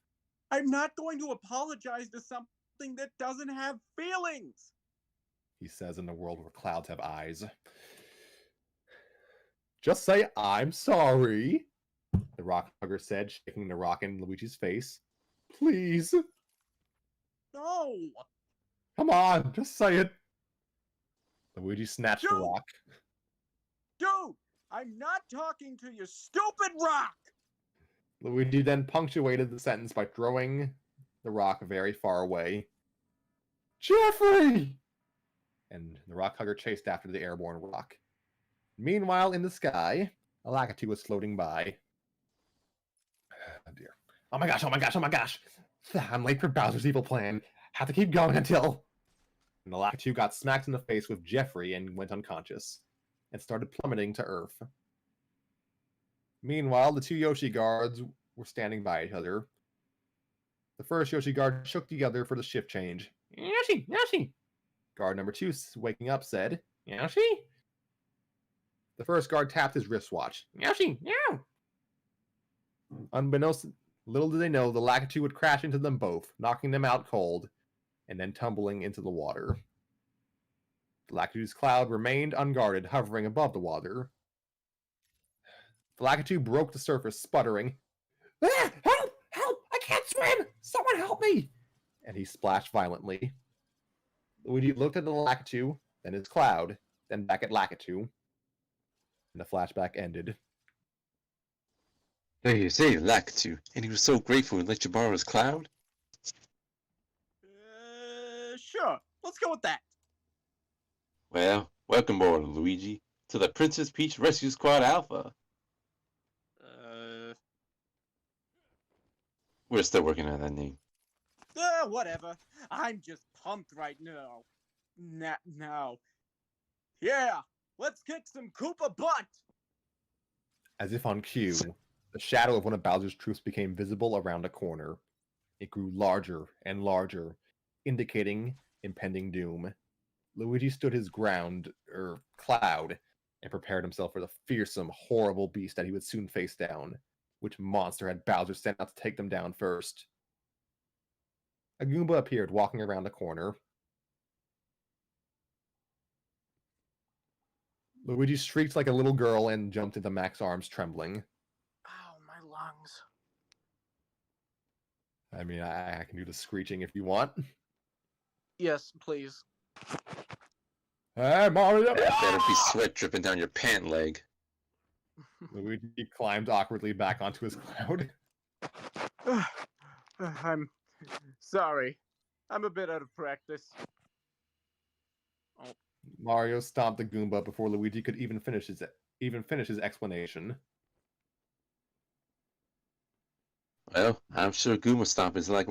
I'm not going to apologize to something that doesn't have feelings. He says in a world where clouds have eyes. Just say, I'm sorry, the rock hugger said, shaking the rock in Luigi's face. Please. No. Come on, just say it. Luigi snatched the Dude! rock. Dude, I'm not talking to your stupid rock. Luigi then punctuated the sentence by throwing the rock very far away. Jeffrey! And the rock hugger chased after the airborne rock. Meanwhile, in the sky, a Lakitu was floating by. Oh dear. Oh my gosh, oh my gosh, oh my gosh! I'm late for Bowser's evil plan. Have to keep going until... And the Lakitu got smacked in the face with Jeffrey and went unconscious, and started plummeting to Earth. Meanwhile, the two Yoshi guards were standing by each other. The first Yoshi guard shook together for the shift change. Yoshi! Yoshi! Guard number 2, waking up, said, Yoshi? The first guard tapped his wristwatch. Yoshi! Meow! Unbeknownst, little did they know, the Lakitu would crash into them both, knocking them out cold, and then tumbling into the water. The Lakitu's cloud remained unguarded, hovering above the water. The Lakitu broke the surface, sputtering. Ah, help! Help! I can't swim! Someone help me! And he splashed violently. Luigi looked at the Lakitu, then his cloud, then back at Lakitu. And the flashback ended. There you say, Lakitu, and he was so grateful he let you borrow his cloud? Sure. Let's go with that. Well, welcome aboard, Luigi, to the Princess Peach Rescue Squad Alpha. We're still working on that name. Whatever. I'm just pumped right now. Now. Yeah, let's kick some Koopa butt! As if on cue, the shadow of one of Bowser's troops became visible around a corner. It grew larger and larger, indicating impending doom. Luigi stood his ground, cloud, and prepared himself for the fearsome, horrible beast that he would soon face down. Which monster had Bowser sent out to take them down first? A Goomba appeared, walking around the corner. Luigi shrieked like a little girl and jumped into Mac's arms, trembling. Ow, my lungs. I mean, I can do the screeching if you want. Yes, please. Hey, Mario! Better be sweat dripping down your pant leg. Luigi climbed awkwardly back onto his cloud. I'm sorry. I'm a bit out of practice. Mario stomped the Goomba before Luigi could even finish his explanation. Well, I'm sure Goomba Stomp is like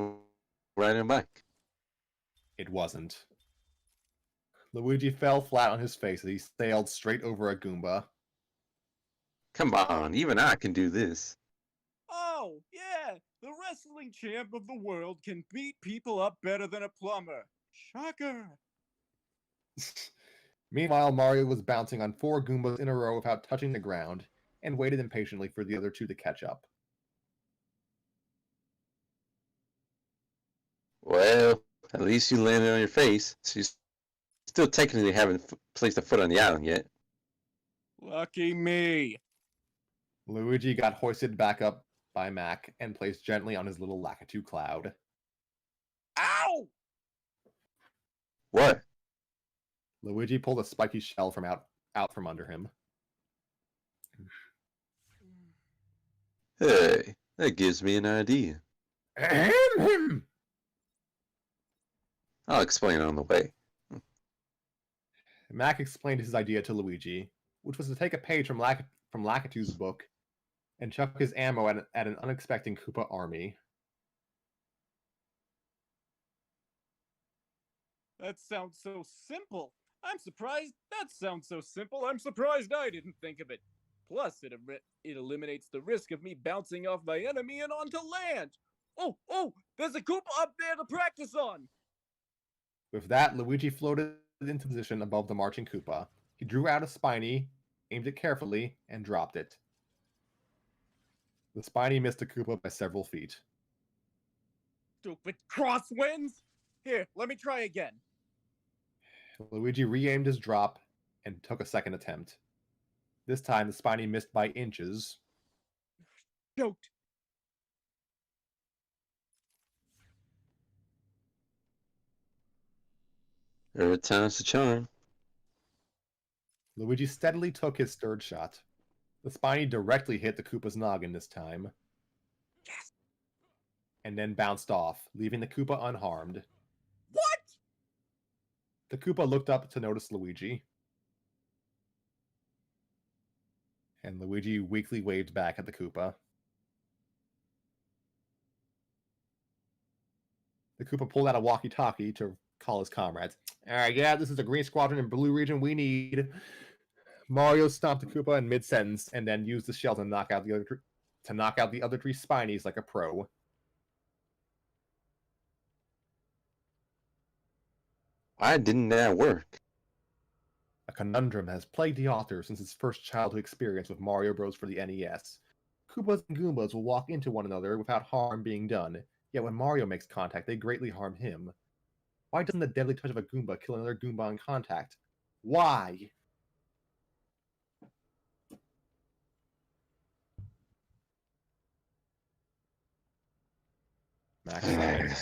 riding a bike. It wasn't. Luigi fell flat on his face as he sailed straight over a Goomba. Come on, even I can do this. Oh, yeah! The wrestling champ of the world can beat people up better than a plumber. Shocker! Meanwhile, Mario was bouncing on 4 Goombas in a row without touching the ground, and waited impatiently for the other 2 to catch up. Well, at least you landed on your face, so you still technically haven't placed a foot on the island yet. Lucky me. Luigi got hoisted back up by Mac and placed gently on his little Lakitu cloud. Ow! What? Luigi pulled a spiky shell out from under him. Hey, that gives me an idea. I'll explain on the way. Mac explained his idea to Luigi, which was to take a page from Lakitu's book and chuck his ammo at an unexpected Koopa army. That sounds so simple. I'm surprised that sounds so simple. I'm surprised I didn't think of it. Plus, it eliminates the risk of me bouncing off my enemy and onto land. Oh, there's a Koopa up there to practice on. With that, Luigi floated into position above the marching Koopa. He drew out a Spiny, aimed it carefully, and dropped it. The Spiny missed the Koopa by several feet. Stupid crosswinds! Here, let me try again. Luigi re-aimed his drop and took a second attempt. This time, the Spiny missed by inches. Joked. Third time's the charm. Luigi steadily took his third shot. The Spiny directly hit the Koopa's noggin this time. Yes! And then bounced off, leaving the Koopa unharmed. What? The Koopa looked up to notice Luigi. And Luigi weakly waved back at the Koopa. The Koopa pulled out a walkie-talkie to call his comrades. Alright, yeah, this is the Green Squadron in Blue Region. We need... Mario stomped the Koopa in mid-sentence and then used the shell to knock out the other 3 Spinies like a pro. Why didn't that work? A conundrum has plagued the author since his first childhood experience with Mario Bros. For the NES. Koopas and Goombas will walk into one another without harm being done, yet when Mario makes contact, they greatly harm him. Why doesn't the deadly touch of a Goomba kill another Goomba on contact? Why? Max sighed.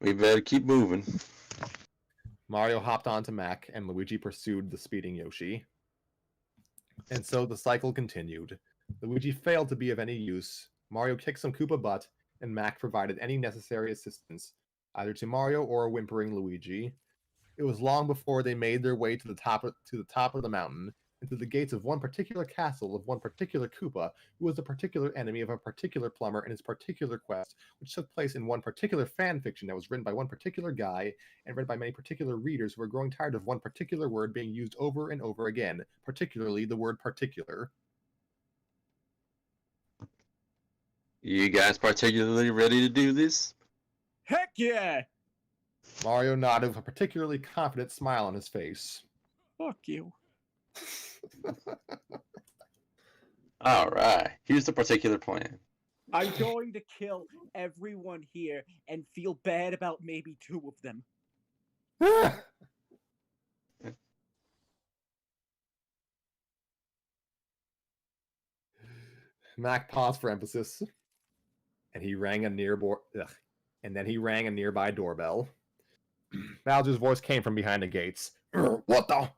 We better keep moving. Mario hopped onto Mac, and Luigi pursued the speeding Yoshi. And so the cycle continued. Luigi failed to be of any use. Mario kicked some Koopa butt, and Mac provided any necessary assistance, either to Mario or a whimpering Luigi. It was long before they made their way to the top of the mountain, and to the gates of one particular castle of one particular Koopa, who was a particular enemy of a particular plumber in his particular quest, which took place in one particular fan fiction that was written by one particular guy, and read by many particular readers who were growing tired of one particular word being used over and over again, particularly the word particular. You guys particularly ready to do this? Heck yeah! Mario nodded with a particularly confident smile on his face. Fuck you. Alright, here's the particular plan. I'm going to kill everyone here and feel bad about maybe 2 of them. Mac paused for emphasis, and he rang a nearby doorbell. Bowser's voice came from behind the gates. What the?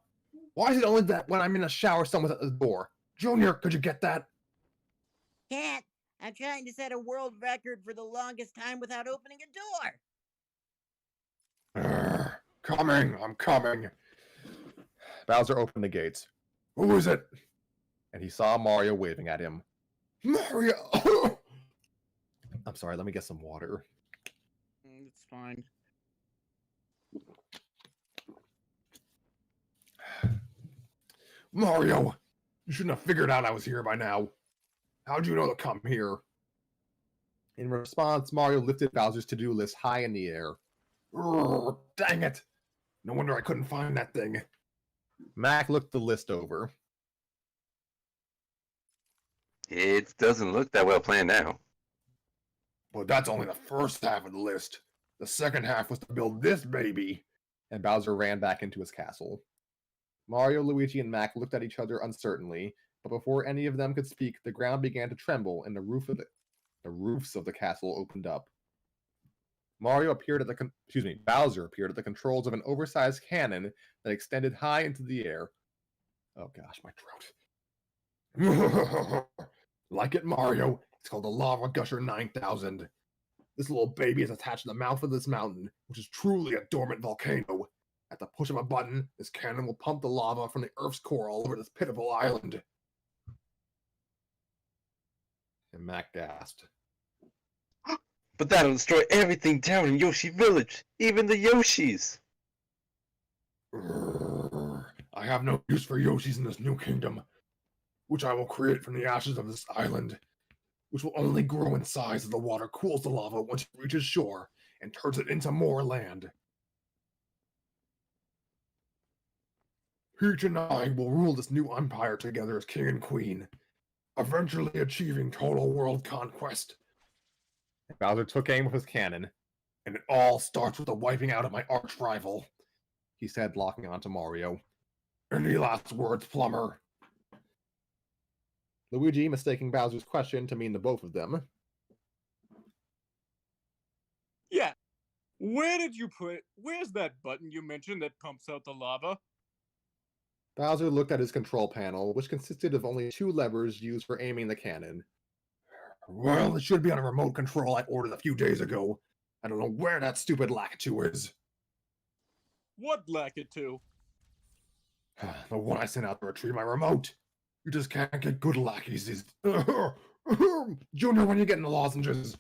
Why is it only that when I'm in a shower someone's at the door? Junior, could you get that? Can't. I'm trying to set a world record for the longest time without opening a door. Coming, I'm coming. Bowser opened the gates. Who is it? And he saw Mario waving at him. Mario! I'm sorry, let me get some water. It's fine. Mario! You shouldn't have figured out I was here by now. How'd you know to come here? In response, Mario lifted Bowser's to-do list high in the air. Dang it! No wonder I couldn't find that thing. Mac looked the list over. It doesn't look that well planned now. But that's only the first half of the list. The second half was to build this baby. And Bowser ran back into his castle. Mario, Luigi, and Mac looked at each other uncertainly, but before any of them could speak, the ground began to tremble and the roofs of the castle opened up. Bowser appeared at the controls of an oversized cannon that extended high into the air. Oh gosh, my throat. Like it, Mario. It's called the Lava Gusher 9000. This little baby is attached to the mouth of this mountain, which is truly a dormant volcano. At the push of a button, this cannon will pump the lava from the Earth's core all over this pitiful island. And Mac gasped. But that'll destroy everything down in Yoshi Village, even the Yoshis. I have no use for Yoshis in this new kingdom, which I will create from the ashes of this island, which will only grow in size as the water cools the lava once it reaches shore and turns it into more land. Peach and I will rule this new empire together as king and queen, eventually achieving total world conquest. Bowser took aim with his cannon, and it all starts with the wiping out of my arch rival, he said, locking onto Mario. Any last words, Plumber? Luigi, mistaking Bowser's question to mean the both of them. Yeah. Where's that button you mentioned that pumps out the lava? Bowser looked at his control panel, which consisted of only 2 levers used for aiming the cannon. Well, it should be on a remote control I ordered a few days ago. I don't know where that stupid Lakitu is. What Lakitu? The one I sent out to retrieve my remote. You just can't get good lackeys these... Junior, when you get in the lozenges...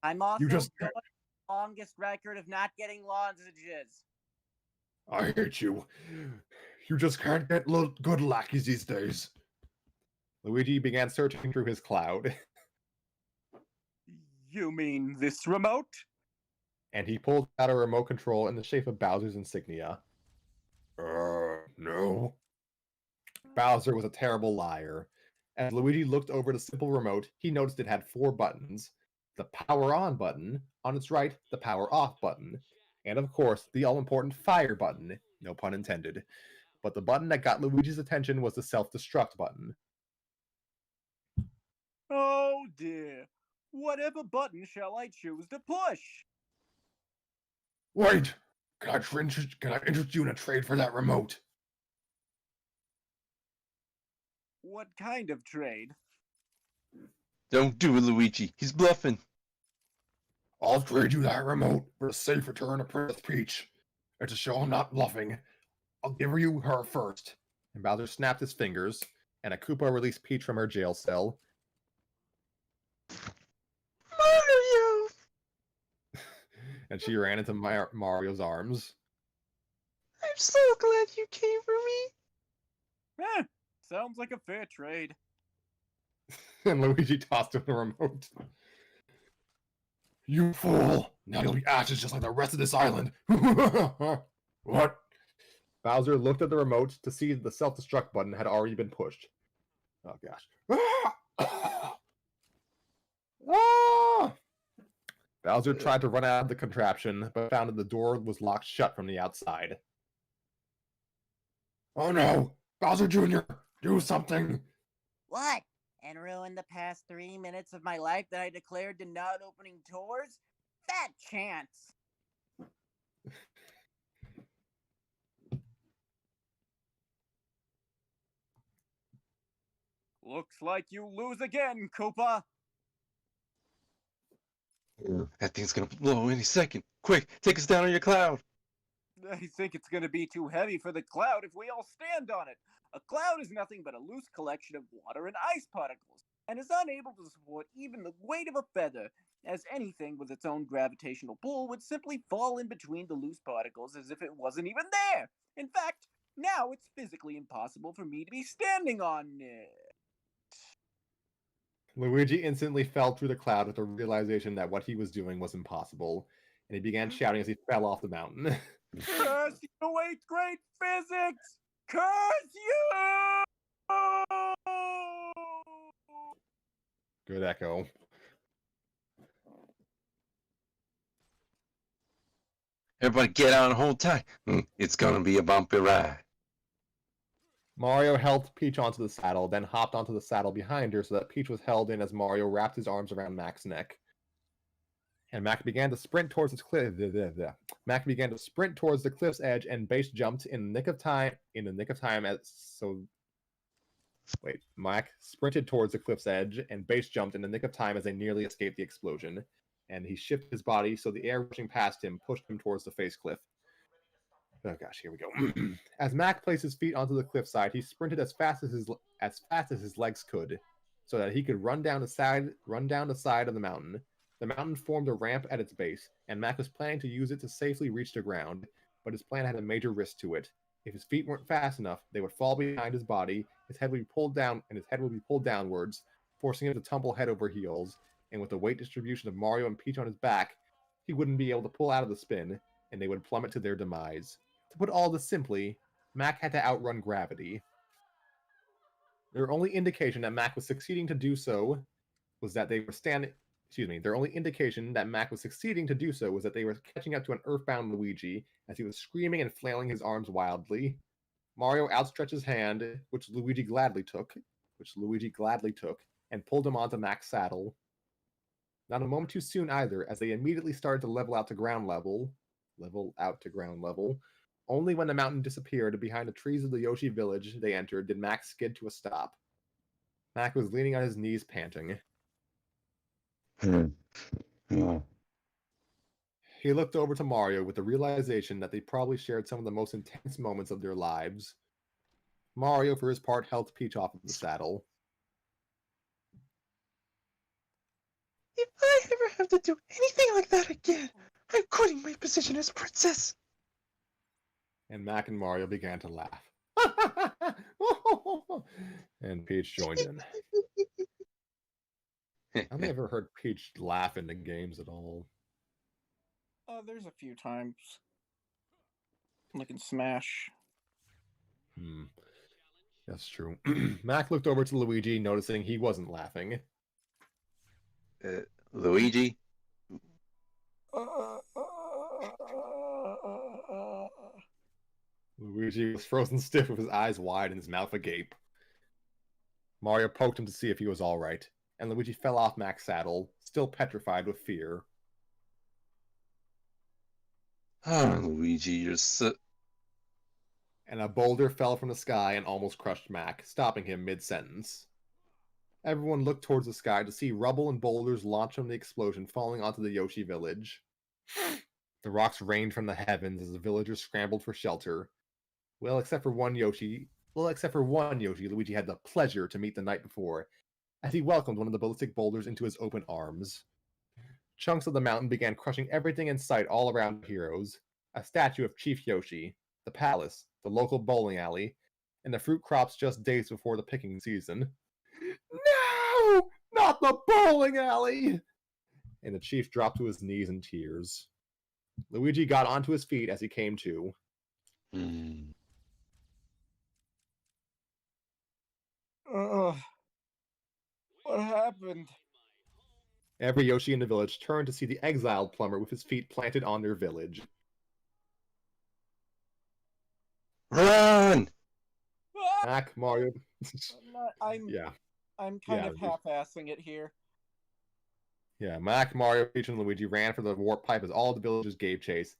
I'm also You just going the longest record of not getting lozenges. I hate you. You just can't get good lackeys these days. Luigi began searching through his cloud. You mean this remote? And he pulled out a remote control in the shape of Bowser's insignia. No. Bowser was a terrible liar. As Luigi looked over the simple remote, he noticed it had 4 buttons. The power on button, on its right, the power off button, and of course, the all-important fire button, no pun intended. But the button that got Luigi's attention was the self-destruct button. Oh dear. Whatever button shall I choose to push? Wait! Can I interest you in a trade for that remote? What kind of trade? Don't do it, Luigi. He's bluffing. I'll trade you that remote for a safe return of Princess Peach. And to show I'm not bluffing, I'll give you her first. And Bowser snapped his fingers, and a Koopa released Peach from her jail cell. Mario! And she ran into Mario's arms. I'm so glad you came for me. Sounds like a fair trade. And Luigi tossed him the remote. You fool! Now you'll be ashes just like the rest of this island! What? Bowser looked at the remote to see the self-destruct button had already been pushed. Oh gosh. Ah! Bowser tried to run out of the contraption, but found that the door was locked shut from the outside. Oh no! Bowser Jr., do something! What? And ruin the past 3 minutes of my life that I declared to not opening doors? Fat chance! Looks like you lose again, Koopa. That thing's gonna blow any second. Quick, take us down on your cloud. I think it's going to be too heavy for the cloud if we all stand on it. A cloud is nothing but a loose collection of water and ice particles, and is unable to support even the weight of a feather, as anything with its own gravitational pull would simply fall in between the loose particles as if it wasn't even there. In fact, now it's physically impossible for me to be standing on it. Luigi instantly fell through the cloud with the realization that what he was doing was impossible, and he began shouting as he fell off the mountain. Curse you, 8th grade physics! Curse you! Good echo. Everybody get out and hold tight. It's gonna be a bumpy ride. Mario helped Peach onto the saddle, then hopped onto the saddle behind her so that Peach was held in as Mario wrapped his arms around Mac's neck. And Mac began to sprint towards the cliff. Mac began to sprint towards the cliff's edge and base jumped in the nick of time. Mac sprinted towards the cliff's edge and base jumped in the nick of time as they nearly escaped the explosion. And he shifted his body so the air rushing past him pushed him towards the face cliff. Oh gosh, here we go. As Mac placed his feet onto the cliffside, he sprinted as fast as his legs could, so that he could run down the side of the mountain. The mountain formed a ramp at its base, and Mac was planning to use it to safely reach the ground, but his plan had a major risk to it. If his feet weren't fast enough, they would fall behind his body, his head would be pulled down, and his head would be pulled downwards, forcing him to tumble head over heels, and with the weight distribution of Mario and Peach on his back, he wouldn't be able to pull out of the spin, and they would plummet to their demise. To put all this simply, Mac had to outrun gravity. Their only indication that Mac was succeeding to do so was that they were their only indication that Mac was succeeding to do so was that they were catching up to an earthbound Luigi as he was screaming and flailing his arms wildly. Mario outstretched his hand, which Luigi gladly took, and pulled him onto Mac's saddle. Not a moment too soon either, as they immediately started to level out to ground level. Only when the mountain disappeared behind the trees of the Yoshi village they entered did Mac skid to a stop. Mac was leaning on his knees, panting. He looked over to Mario with the realization that they probably shared some of the most intense moments of their lives. Mario, for his part, helped Peach off of the saddle. If I ever have to do anything like that again, I'm quitting my position as princess. And Mac and Mario began to laugh. And Peach joined in. I've never heard Peach laugh in the games at all. There's a few times. Like in Smash. That's true. Mac looked over to Luigi, noticing he wasn't laughing. Luigi? Luigi was frozen stiff with his eyes wide and his mouth agape. Mario poked him to see if he was all right, and Luigi fell off Mac's saddle, still petrified with fear. Oh, Luigi, you're so... And a boulder fell from the sky and almost crushed Mac, stopping him mid-sentence. Everyone looked towards the sky to see rubble and boulders launch from the explosion falling onto the Yoshi village. The rocks rained from the heavens as the villagers scrambled for shelter. Well, except for one Yoshi, Luigi had the pleasure to meet the night before, as he welcomed one of the ballistic boulders into his open arms. Chunks of the mountain began crushing everything in sight all around heroes. A statue of Chief Yoshi, the palace, the local bowling alley, and the fruit crops just days before the picking season. No! Not the bowling alley! And the chief dropped to his knees in tears. Luigi got onto his feet as he came to. What happened? Every Yoshi in the village turned to see the exiled plumber with his feet planted on their village. Run! Mac, Mario. I'm kind of half-assing it here. Yeah, Mac, Mario, Peach, and Luigi ran for the warp pipe as all the villagers gave chase.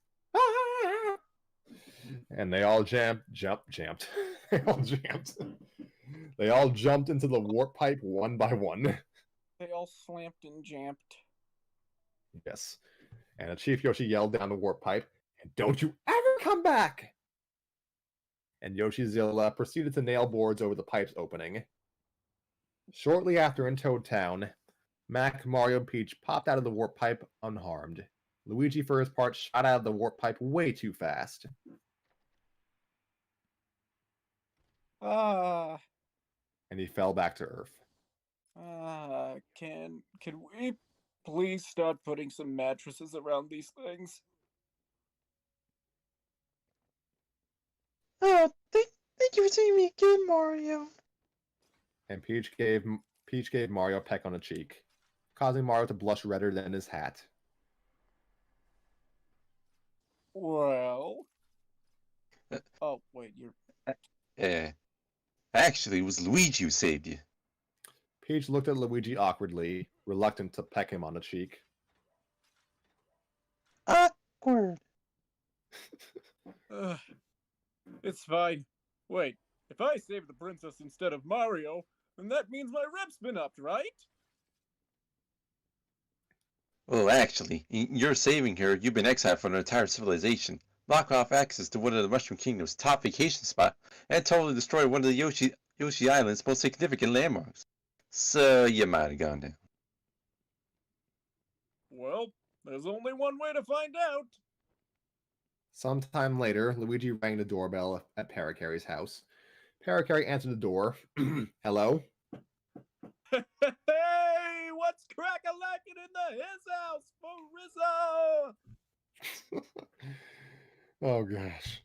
And they all jumped. They all jumped. They all jumped into the warp pipe one by one. They all slamped and jamped. Yes. And Chief Yoshi yelled down the warp pipe, "And don't you ever come back!" And Yoshizilla proceeded to nail boards over the pipe's opening. Shortly after in Toad Town, Mac, Mario, and Peach popped out of the warp pipe unharmed. Luigi, for his part, shot out of the warp pipe way too fast. Ah, And he fell back to Earth. can we please start putting some mattresses around these things? Oh, thank you for seeing me again, Mario. And Peach gave Mario a peck on the cheek, causing Mario to blush redder than his hat. Well. Oh, wait, you're. Actually, it was Luigi who saved you. Peach looked at Luigi awkwardly, reluctant to peck him on the cheek. Awkward. It's fine. Wait, if I saved the princess instead of Mario, then that means my rep's been upped, right? Well, actually, in your saving her, you've been exiled from an entire civilization, block off access to one of the Mushroom Kingdom's top vacation spots, and totally destroy one of the Yoshi Island's most significant landmarks. So you might have gone down. Well, there's only one way to find out. Sometime later, Luigi rang the doorbell at Parakarry's house. Parakarry answered the door. Hello? Hey, what's crack-a-lackin' in his house for Rizzo? Oh gosh.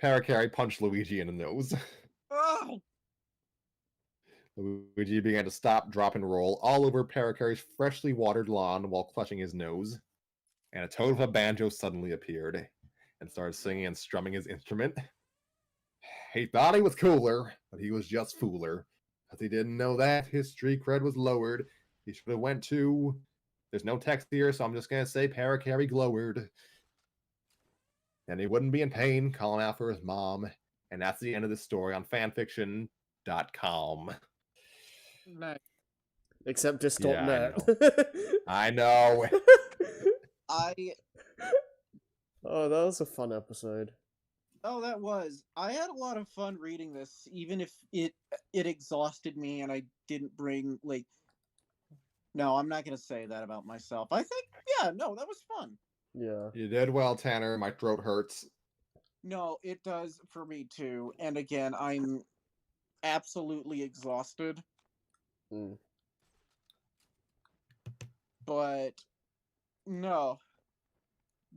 Parakarry punched Luigi in the nose. Oh, Luigi began to stop, drop, and roll all over Parakarry's freshly watered lawn while clutching his nose. And a toad with a banjo suddenly appeared and started singing and strumming his instrument. He thought he was cooler, but he was just fooler. Because he didn't know that his street cred was lowered. He should have went to... There's no text here, so I'm just going to say Parakarry glowered. And he wouldn't be in pain calling out for his mom. And that's the end of the story on fanfiction.com. nice. Except just Yeah, .net. I know. Oh, that was a fun episode. Oh, that was. I had a lot of fun reading this, even if it exhausted me and I didn't bring, like... No, I'm not going to say that about myself. I think, yeah, no, that was fun. Yeah. You did well, Tanner. My throat hurts. No, it does for me too. And again, I'm absolutely exhausted. Mm. But no.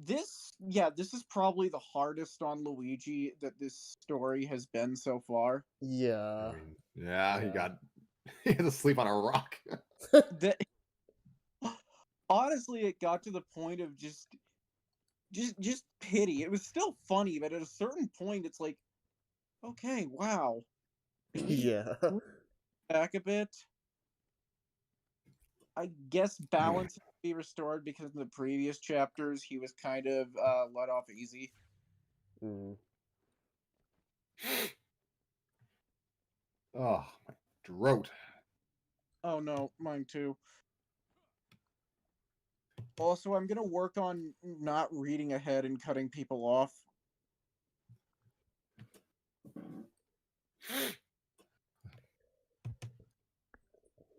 This is probably the hardest on Luigi that this story has been so far. Yeah. I mean, yeah, he Yeah. got... He had to sleep on a rock. That honestly, it got to the point of just pity. It was still funny, but at a certain point, it's like, okay, wow. Yeah. Back a bit. I guess balance can be restored because in the previous chapters he was kind of let off easy. Mm. Oh, my throat. Oh no, mine too. Also, I'm gonna work on not reading ahead and cutting people off.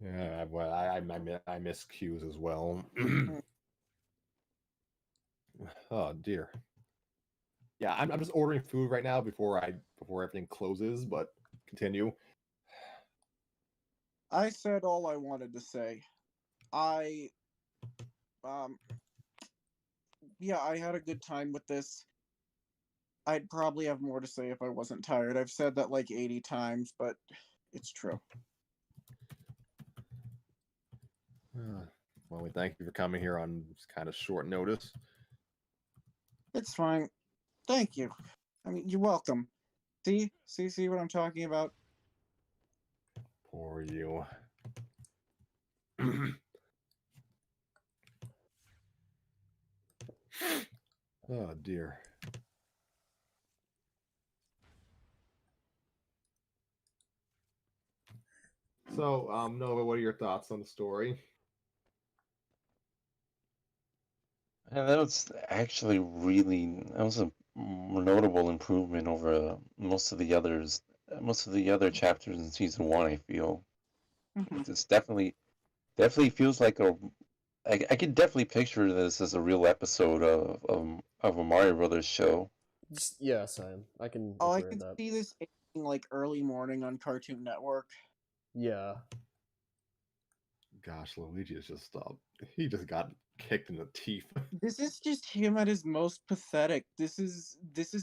Yeah, well, I miss cues as well. Oh dear. Yeah, I'm just ordering food right now before everything closes. But continue. I said all I wanted to say. I yeah, I had a good time with this. I'd probably have more to say if I wasn't tired. I've said that like 80 times, but it's true. Well, we thank you for coming here on kind of short notice. It's fine. Thank you. I mean, you're welcome. See what I'm talking about? Poor you. Oh dear. So, Nova, what are your thoughts on the story? And that was actually that was a notable improvement over most of the other chapters in season one. I feel Mhm. it's definitely feels like I could definitely picture this as a real episode of a Mario Brothers show. Yeah, same. I can Oh, I agree with could that. see this airing, like early morning on Cartoon Network. Yeah. Gosh, Luigi is just he just got kicked in the teeth. This is just him at his most pathetic. This is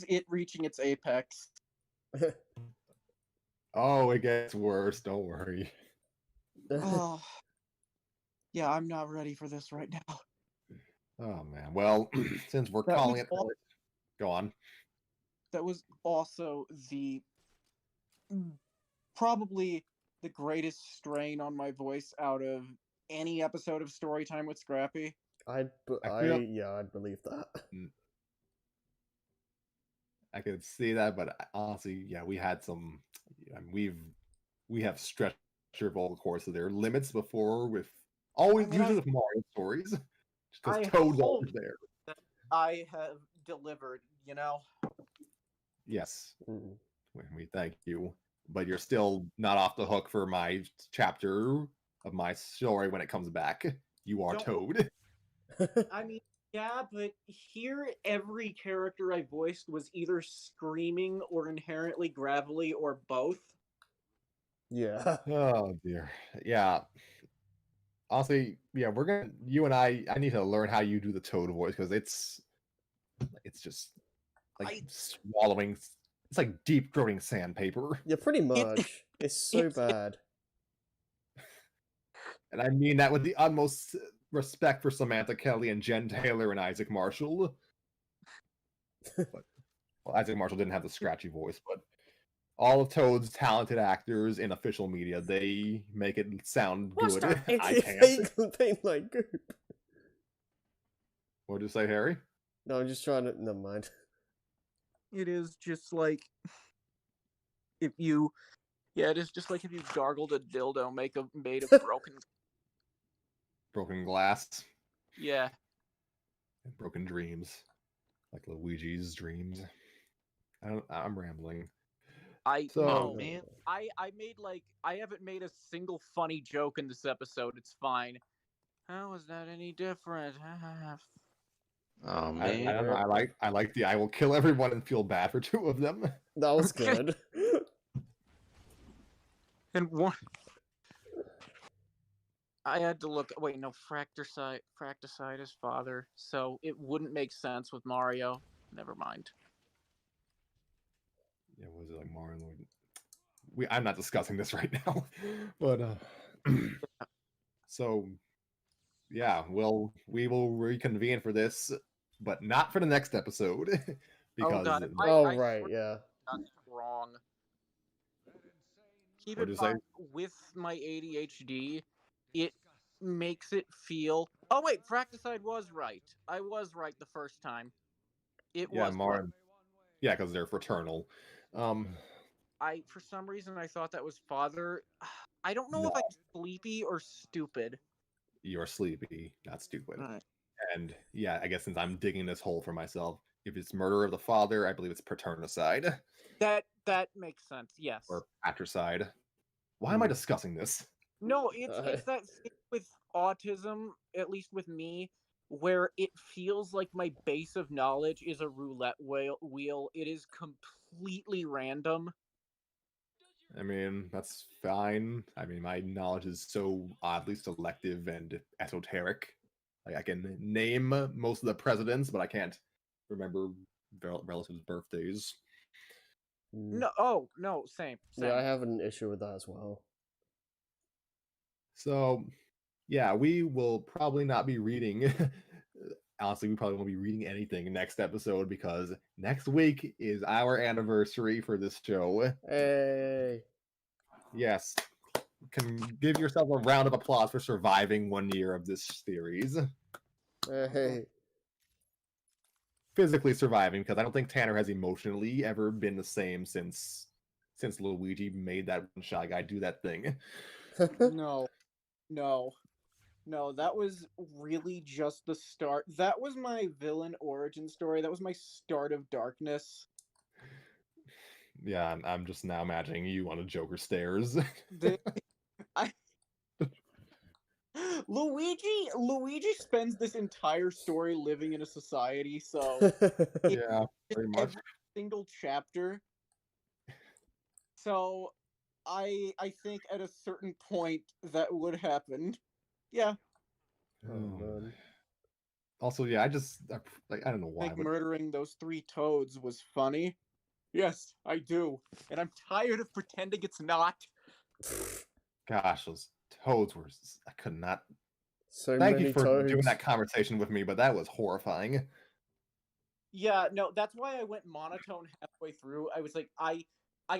it reaching its apex. Oh, it gets worse. Don't worry. Oh, yeah, I'm not ready for this right now. Oh man. Well, since we're That calling was it, all. go on. That was also the probably the greatest strain on my voice out of any episode of Storytime with Scrappy. I feel I'd believe that. I could see that, but honestly, yeah, we had some. I mean, we have stretched your vocal cords to their limits before with always I mean, usually with Mario stories, just because I Toad's hope always there. that I have delivered, you know? Yes, Mm. we thank you, but you're still not off the hook for my chapter of my story when it comes back. You are Don't- Toad. I mean, yeah, but here every character I voiced was either screaming or inherently gravelly or both. Yeah. Oh dear. Yeah. Honestly, yeah, you and I need to learn how you do the Toad voice because it's just like I- swallowing. It's like deep throating sandpaper, Yeah, pretty much. It's so it's- bad. and I mean that with the utmost respect for Samantha Kelly and Jen Taylor and Isaac Marshall. But, well, Isaac Marshall didn't have the scratchy voice, but all of Toad's talented actors in official media, they make it sound good. I can't. They like goop. What did you say, Harry? No, I'm just trying to. Never mind. It is just like if you, yeah, it is just like if you gargled a dildo made of Broken glass, yeah. and broken dreams, like Luigi's dreams. I'm rambling. So, Oh No, man, I made like I haven't made a single funny joke in this episode. It's fine. How is that any different? oh I man. don't know. I like the I will kill everyone and feel bad for two of them. That was good. And one, I had to look. Wait, no, Fracticide is father, so it wouldn't make sense with Mario. Never mind. Yeah, was it like Mario? I'm not discussing this right now, but so yeah, we will reconvene for this, but not for the next episode Oh because god, Oh, I right, swear yeah. got that wrong. Keep What'd in you say? mind, with my ADHD, it makes it feel. Oh wait, Fracticide was right. I was right the first time. It yeah, was Mario. Yeah, because they're fraternal. I for some reason I thought that was father. I don't know No, if I'm sleepy or stupid. you're sleepy, not stupid. Alright. And yeah, I guess since I'm digging this hole for myself, if it's murder of the father, I believe it's paternicide That makes sense. Yes. or patricide. Why am I discussing this? No, it's that thing with autism, at least with me, where it feels like my base of knowledge is a roulette wheel. It is completely random. I mean, that's fine. I mean, my knowledge is so oddly selective and esoteric. Like, I can name most of the presidents, but I can't remember relatives' birthdays. No, oh no, same. Yeah, I have an issue with that as well. So, yeah, we will probably not be reading. Honestly, we probably won't be reading anything next episode because next week is our anniversary for this show. Hey. Yes. Can give yourself a round of applause for surviving 1 year of this series. Hey. Physically surviving, because I don't think Tanner has emotionally ever been the same since Luigi made that one Shy Guy do that thing. No, no, no. That was really just the start. That was my villain origin story. That was my start of darkness. Yeah, I'm just now imagining you on a Joker stairs. The, I, Luigi spends this entire story living in a society, so it's Yeah, just pretty much. every single chapter. So I think at a certain point that would happen. Yeah, Oh man. Also, yeah, I don't know I why, think but murdering those three toads was funny. Yes, I do. And I'm tired of pretending it's not. gosh, those toads were. I could not. So Thank you many for doing toads. that conversation with me, but that was horrifying. Yeah, no, that's why I went monotone halfway through. I was like, I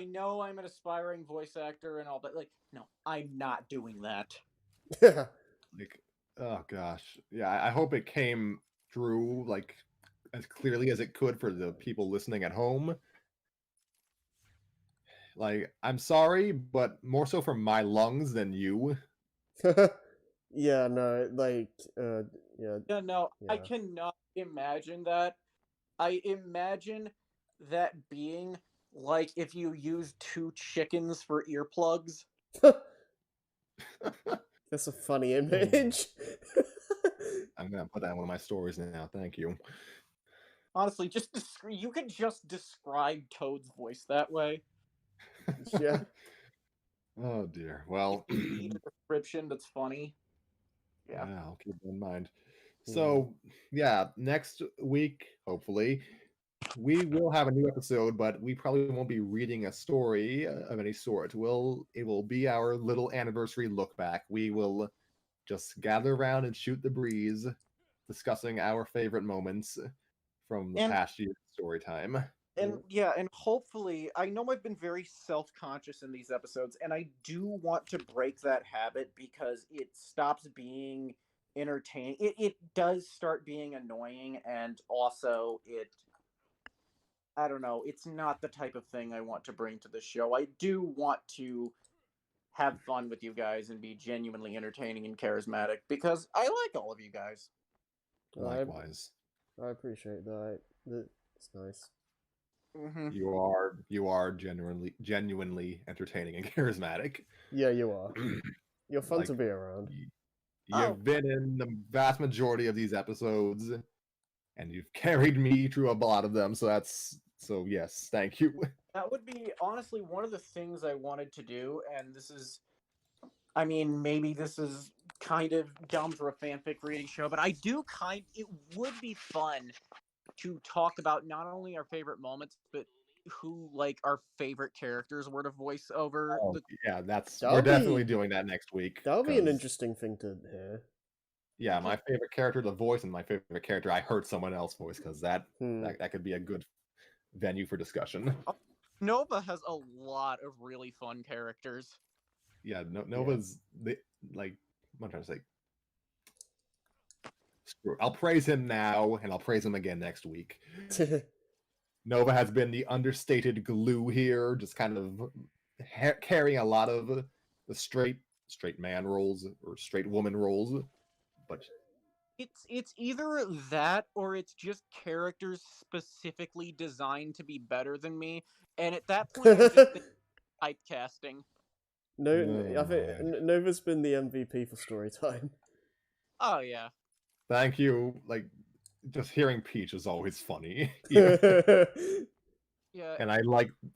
know I'm an aspiring voice actor and all, but like, no, I'm not doing that. Yeah. Like, oh gosh, yeah. I hope it came through like as clearly as it could for the people listening at home. Like, I'm sorry, but more so for my lungs than you. Yeah, no, like, yeah, Yeah, no, I yeah. cannot imagine that. I imagine that being like if you use two chickens for earplugs. That's a funny image. I'm gonna put that in one of my stories now. Thank you. Honestly, you could just describe Toad's voice that way. Yeah. Oh dear. If Well, you need a description that's funny. Yeah. yeah, I'll keep that in mind. Yeah. So, yeah, next week, hopefully, we will have a new episode, but we probably won't be reading a story of any sort. It will be our little anniversary look back. We will just gather around and shoot the breeze, discussing our favorite moments from the And past year's story time. and yeah, and hopefully, I know I've been very self-conscious in these episodes, and I do want to break that habit because it stops being entertaining. It does start being annoying, and also I don't know, it's not the type of thing I want to bring to the show. I do want to have fun with you guys and be genuinely entertaining and charismatic because I like all of you guys. Likewise, I appreciate that. It's nice. Mm-hmm. you are genuinely entertaining and charismatic. Yeah, you are. You're fun Like, to be around. you've been in the vast majority of these episodes, and you've carried me through a lot of them. So yes, thank you. That would be honestly one of the things I wanted to do, and this is, I mean, maybe this is kind of dumb for a fanfic reading show, but it would be fun to talk about not only our favorite moments, but who like our favorite characters were to voice over Oh, the. yeah, That'll we're definitely be doing that next week. that'll be an 'Cause, interesting thing to hear. yeah, my favorite character to voice and my favorite character I heard someone else voice because that could be a good venue for discussion. Nova has a lot of really fun characters. Yeah, Nova's like what am I trying to say? Screw it. I'll praise him now, and I'll praise him again next week. Nova has been the understated glue here, just kind of carrying a lot of the straight man roles or straight woman roles, but It's either that or it's just characters specifically designed to be better than me, and at that point, I'm just typecasting. No, I think Nova's been the MVP for story time. Oh yeah. thank you. Like, just hearing Peach is always funny. Yeah.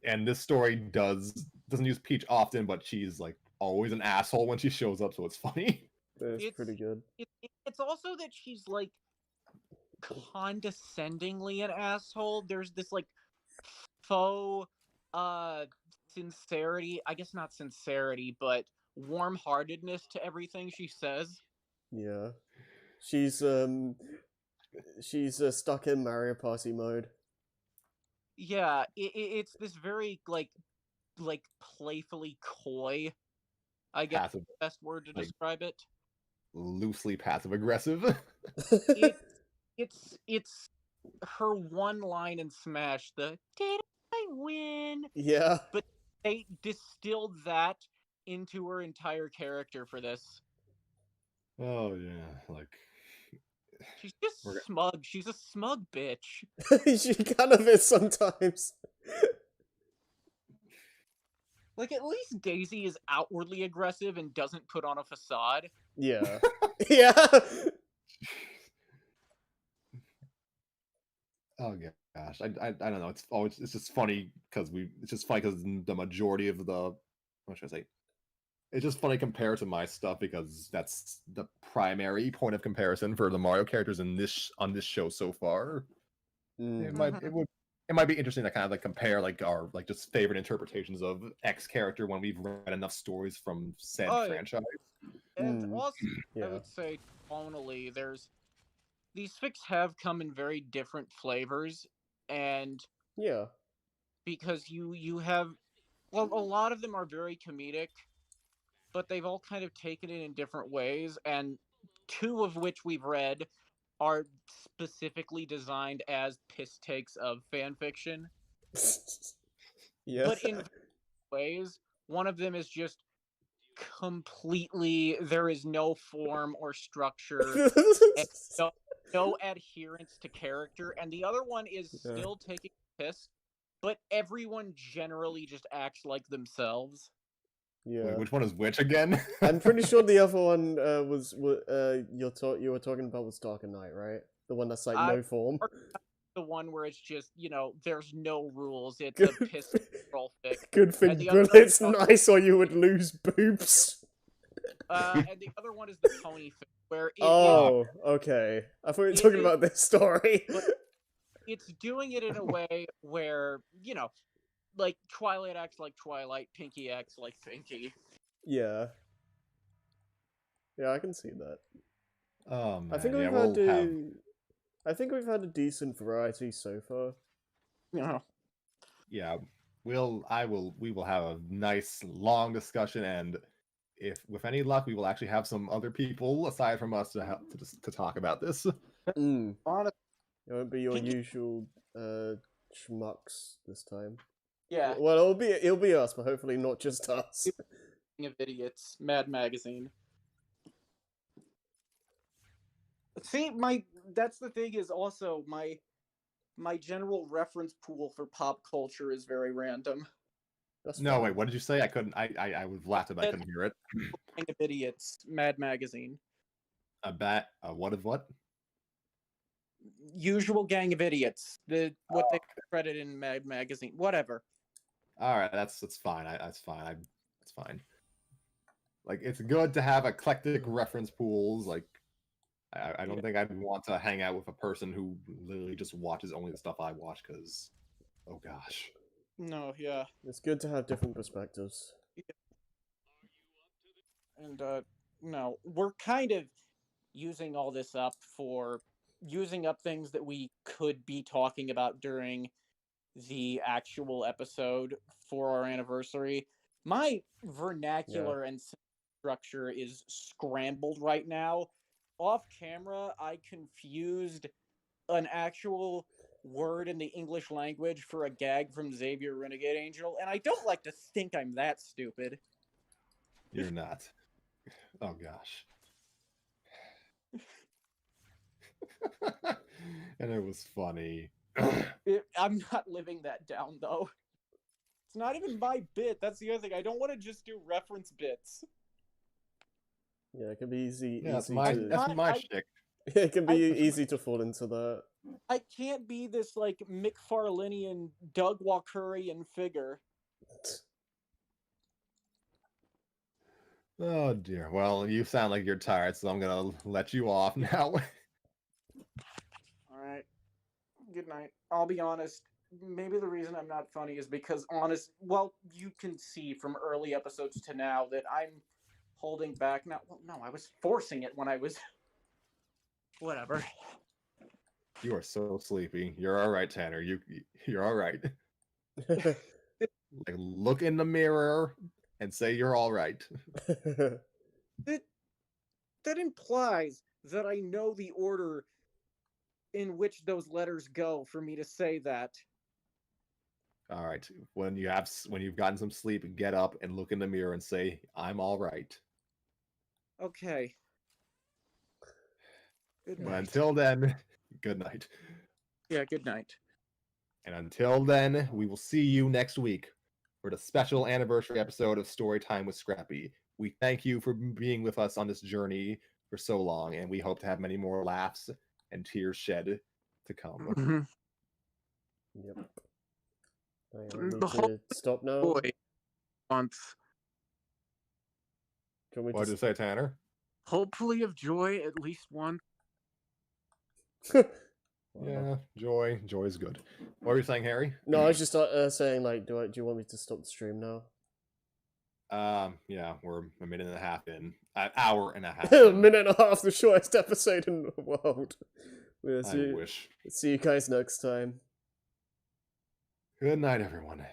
And this story doesn't use Peach often, but she's like always an asshole when she shows up, so it's funny. It's pretty good. It's also that she's like condescendingly an asshole. There's this like faux sincerity, I guess not sincerity, but warm-heartedness to everything she says. Yeah, she's stuck in Mario Party mode. Yeah, it's this very like playfully coy, I guess Passive, the best word to like, describe it. loosely passive aggressive. It's her one line in Smash, the "Did I win?" Yeah. But they distilled that into her entire character for this. Oh yeah, like She's just We're smug. She's a smug bitch. She kind of is sometimes. Like, at least Daisy is outwardly aggressive and doesn't put on a facade. Yeah. Yeah. oh gosh, I don't know. It's just funny because the majority of the what should I say? It's just funny compared to my stuff because that's the primary point of comparison for the Mario characters on this show so far. It might be interesting to kind of like compare like our like just favorite interpretations of X character when we've read enough stories from said Oh, yeah. franchise. And also, I Yeah. would say, tonally, these fics have come in very different flavors, and Yeah. because you have, well, a lot of them are very comedic, but they've all kind of taken it in different ways, and two of which we've read are specifically designed as piss takes of fan fiction. Yeah. But in ways, one of them is just completely, there is no form or structure, and no adherence to character, and the other one is Yeah. still taking piss, but everyone generally just acts like themselves. Yeah. Wait, which one is which again? I'm pretty sure the other one was you were talking about was Darker Knight, right? The one that's like no form. The one where it's just, there's no rules. It's Good, a piss roll fic. good thing And the other bullets one- nice or you would lose boobs. And the other one is the pony fic, where it is, Oh, okay. I thought you were It talking is- about this story. But it's doing it in a way where, like Twilight acts like Twilight, Pinky acts like Pinky. Yeah. Yeah, I can see that. Oh man, I think we've had a decent variety so far. Yeah, we will have a nice long discussion, and if with any luck, we will actually have some other people aside from us to talk about this. Honestly, It won't be your usual schmucks this time. yeah. Well, it'll be us, but hopefully not just us. Of idiots, Mad Magazine. See, that's the thing is also my general reference pool for pop culture is very random. That's No, fine. wait, what did you say? I couldn't. I was laughed, but I couldn't hear it. Gang of idiots, Mad Magazine. What of what? Usual gang of idiots. What they credit in Mad Magazine. Whatever. All right, that's fine. That's fine. That's fine. Like it's good to have eclectic reference pools. Like I don't think I'd want to hang out with a person who literally just watches only the stuff I watch. Because, oh gosh. No, yeah. It's good to have different perspectives. And no, we're kind of using all this up for using up things that we could be talking about during the actual episode for our anniversary. My vernacular and structure is scrambled right now. Off camera, I confused an actual word in the English language for a gag from Xavier Renegade Angel, and I don't like to think I'm that stupid. You're not. Oh gosh. And it was funny. I'm not living that down, though. It's not even my bit. That's the other thing. I don't want to just do reference bits. Yeah, it can be easy. Yeah, that's easy my to... shtick. It can be easy to fall into that. I can't be this, like, McFarlanean Doug Walkurian figure. Oh dear. Well, you sound like you're tired, so I'm gonna let you off now. Alright. Good night. I'll be honest. Maybe the reason I'm not funny is because, well, you can see from early episodes to now that I'm holding back. Now, well, no, I was forcing it when I was... Whatever. You are so sleepy. You're all right, Tanner. You're all right. Like, look in the mirror and say you're all right. That implies that I know the order in which those letters go for me to say that. All right. When you've gotten some sleep, get up and look in the mirror and say, "I'm all right." Okay. Good But night. until then, good night. Yeah, good night. And until then, we will see you next week for the special anniversary episode of Storytime with Scrappy. We thank you for being with us on this journey for so long, and we hope to have many more laughs and tears shed to come. Mhm. Yep. I need The whole to stop now. boy month. Do you want What me did you say, Tanner? Hopefully of joy at least once. to... Yeah, joy. Joy is good. What were you saying, Harry? No, I was just saying, like, do you want me to stop the stream now? Yeah, we're a minute and a half in. An hour and a half. A in. minute and a half, the shortest episode in the world. We'll I wish. see you guys next time. Good night, everyone.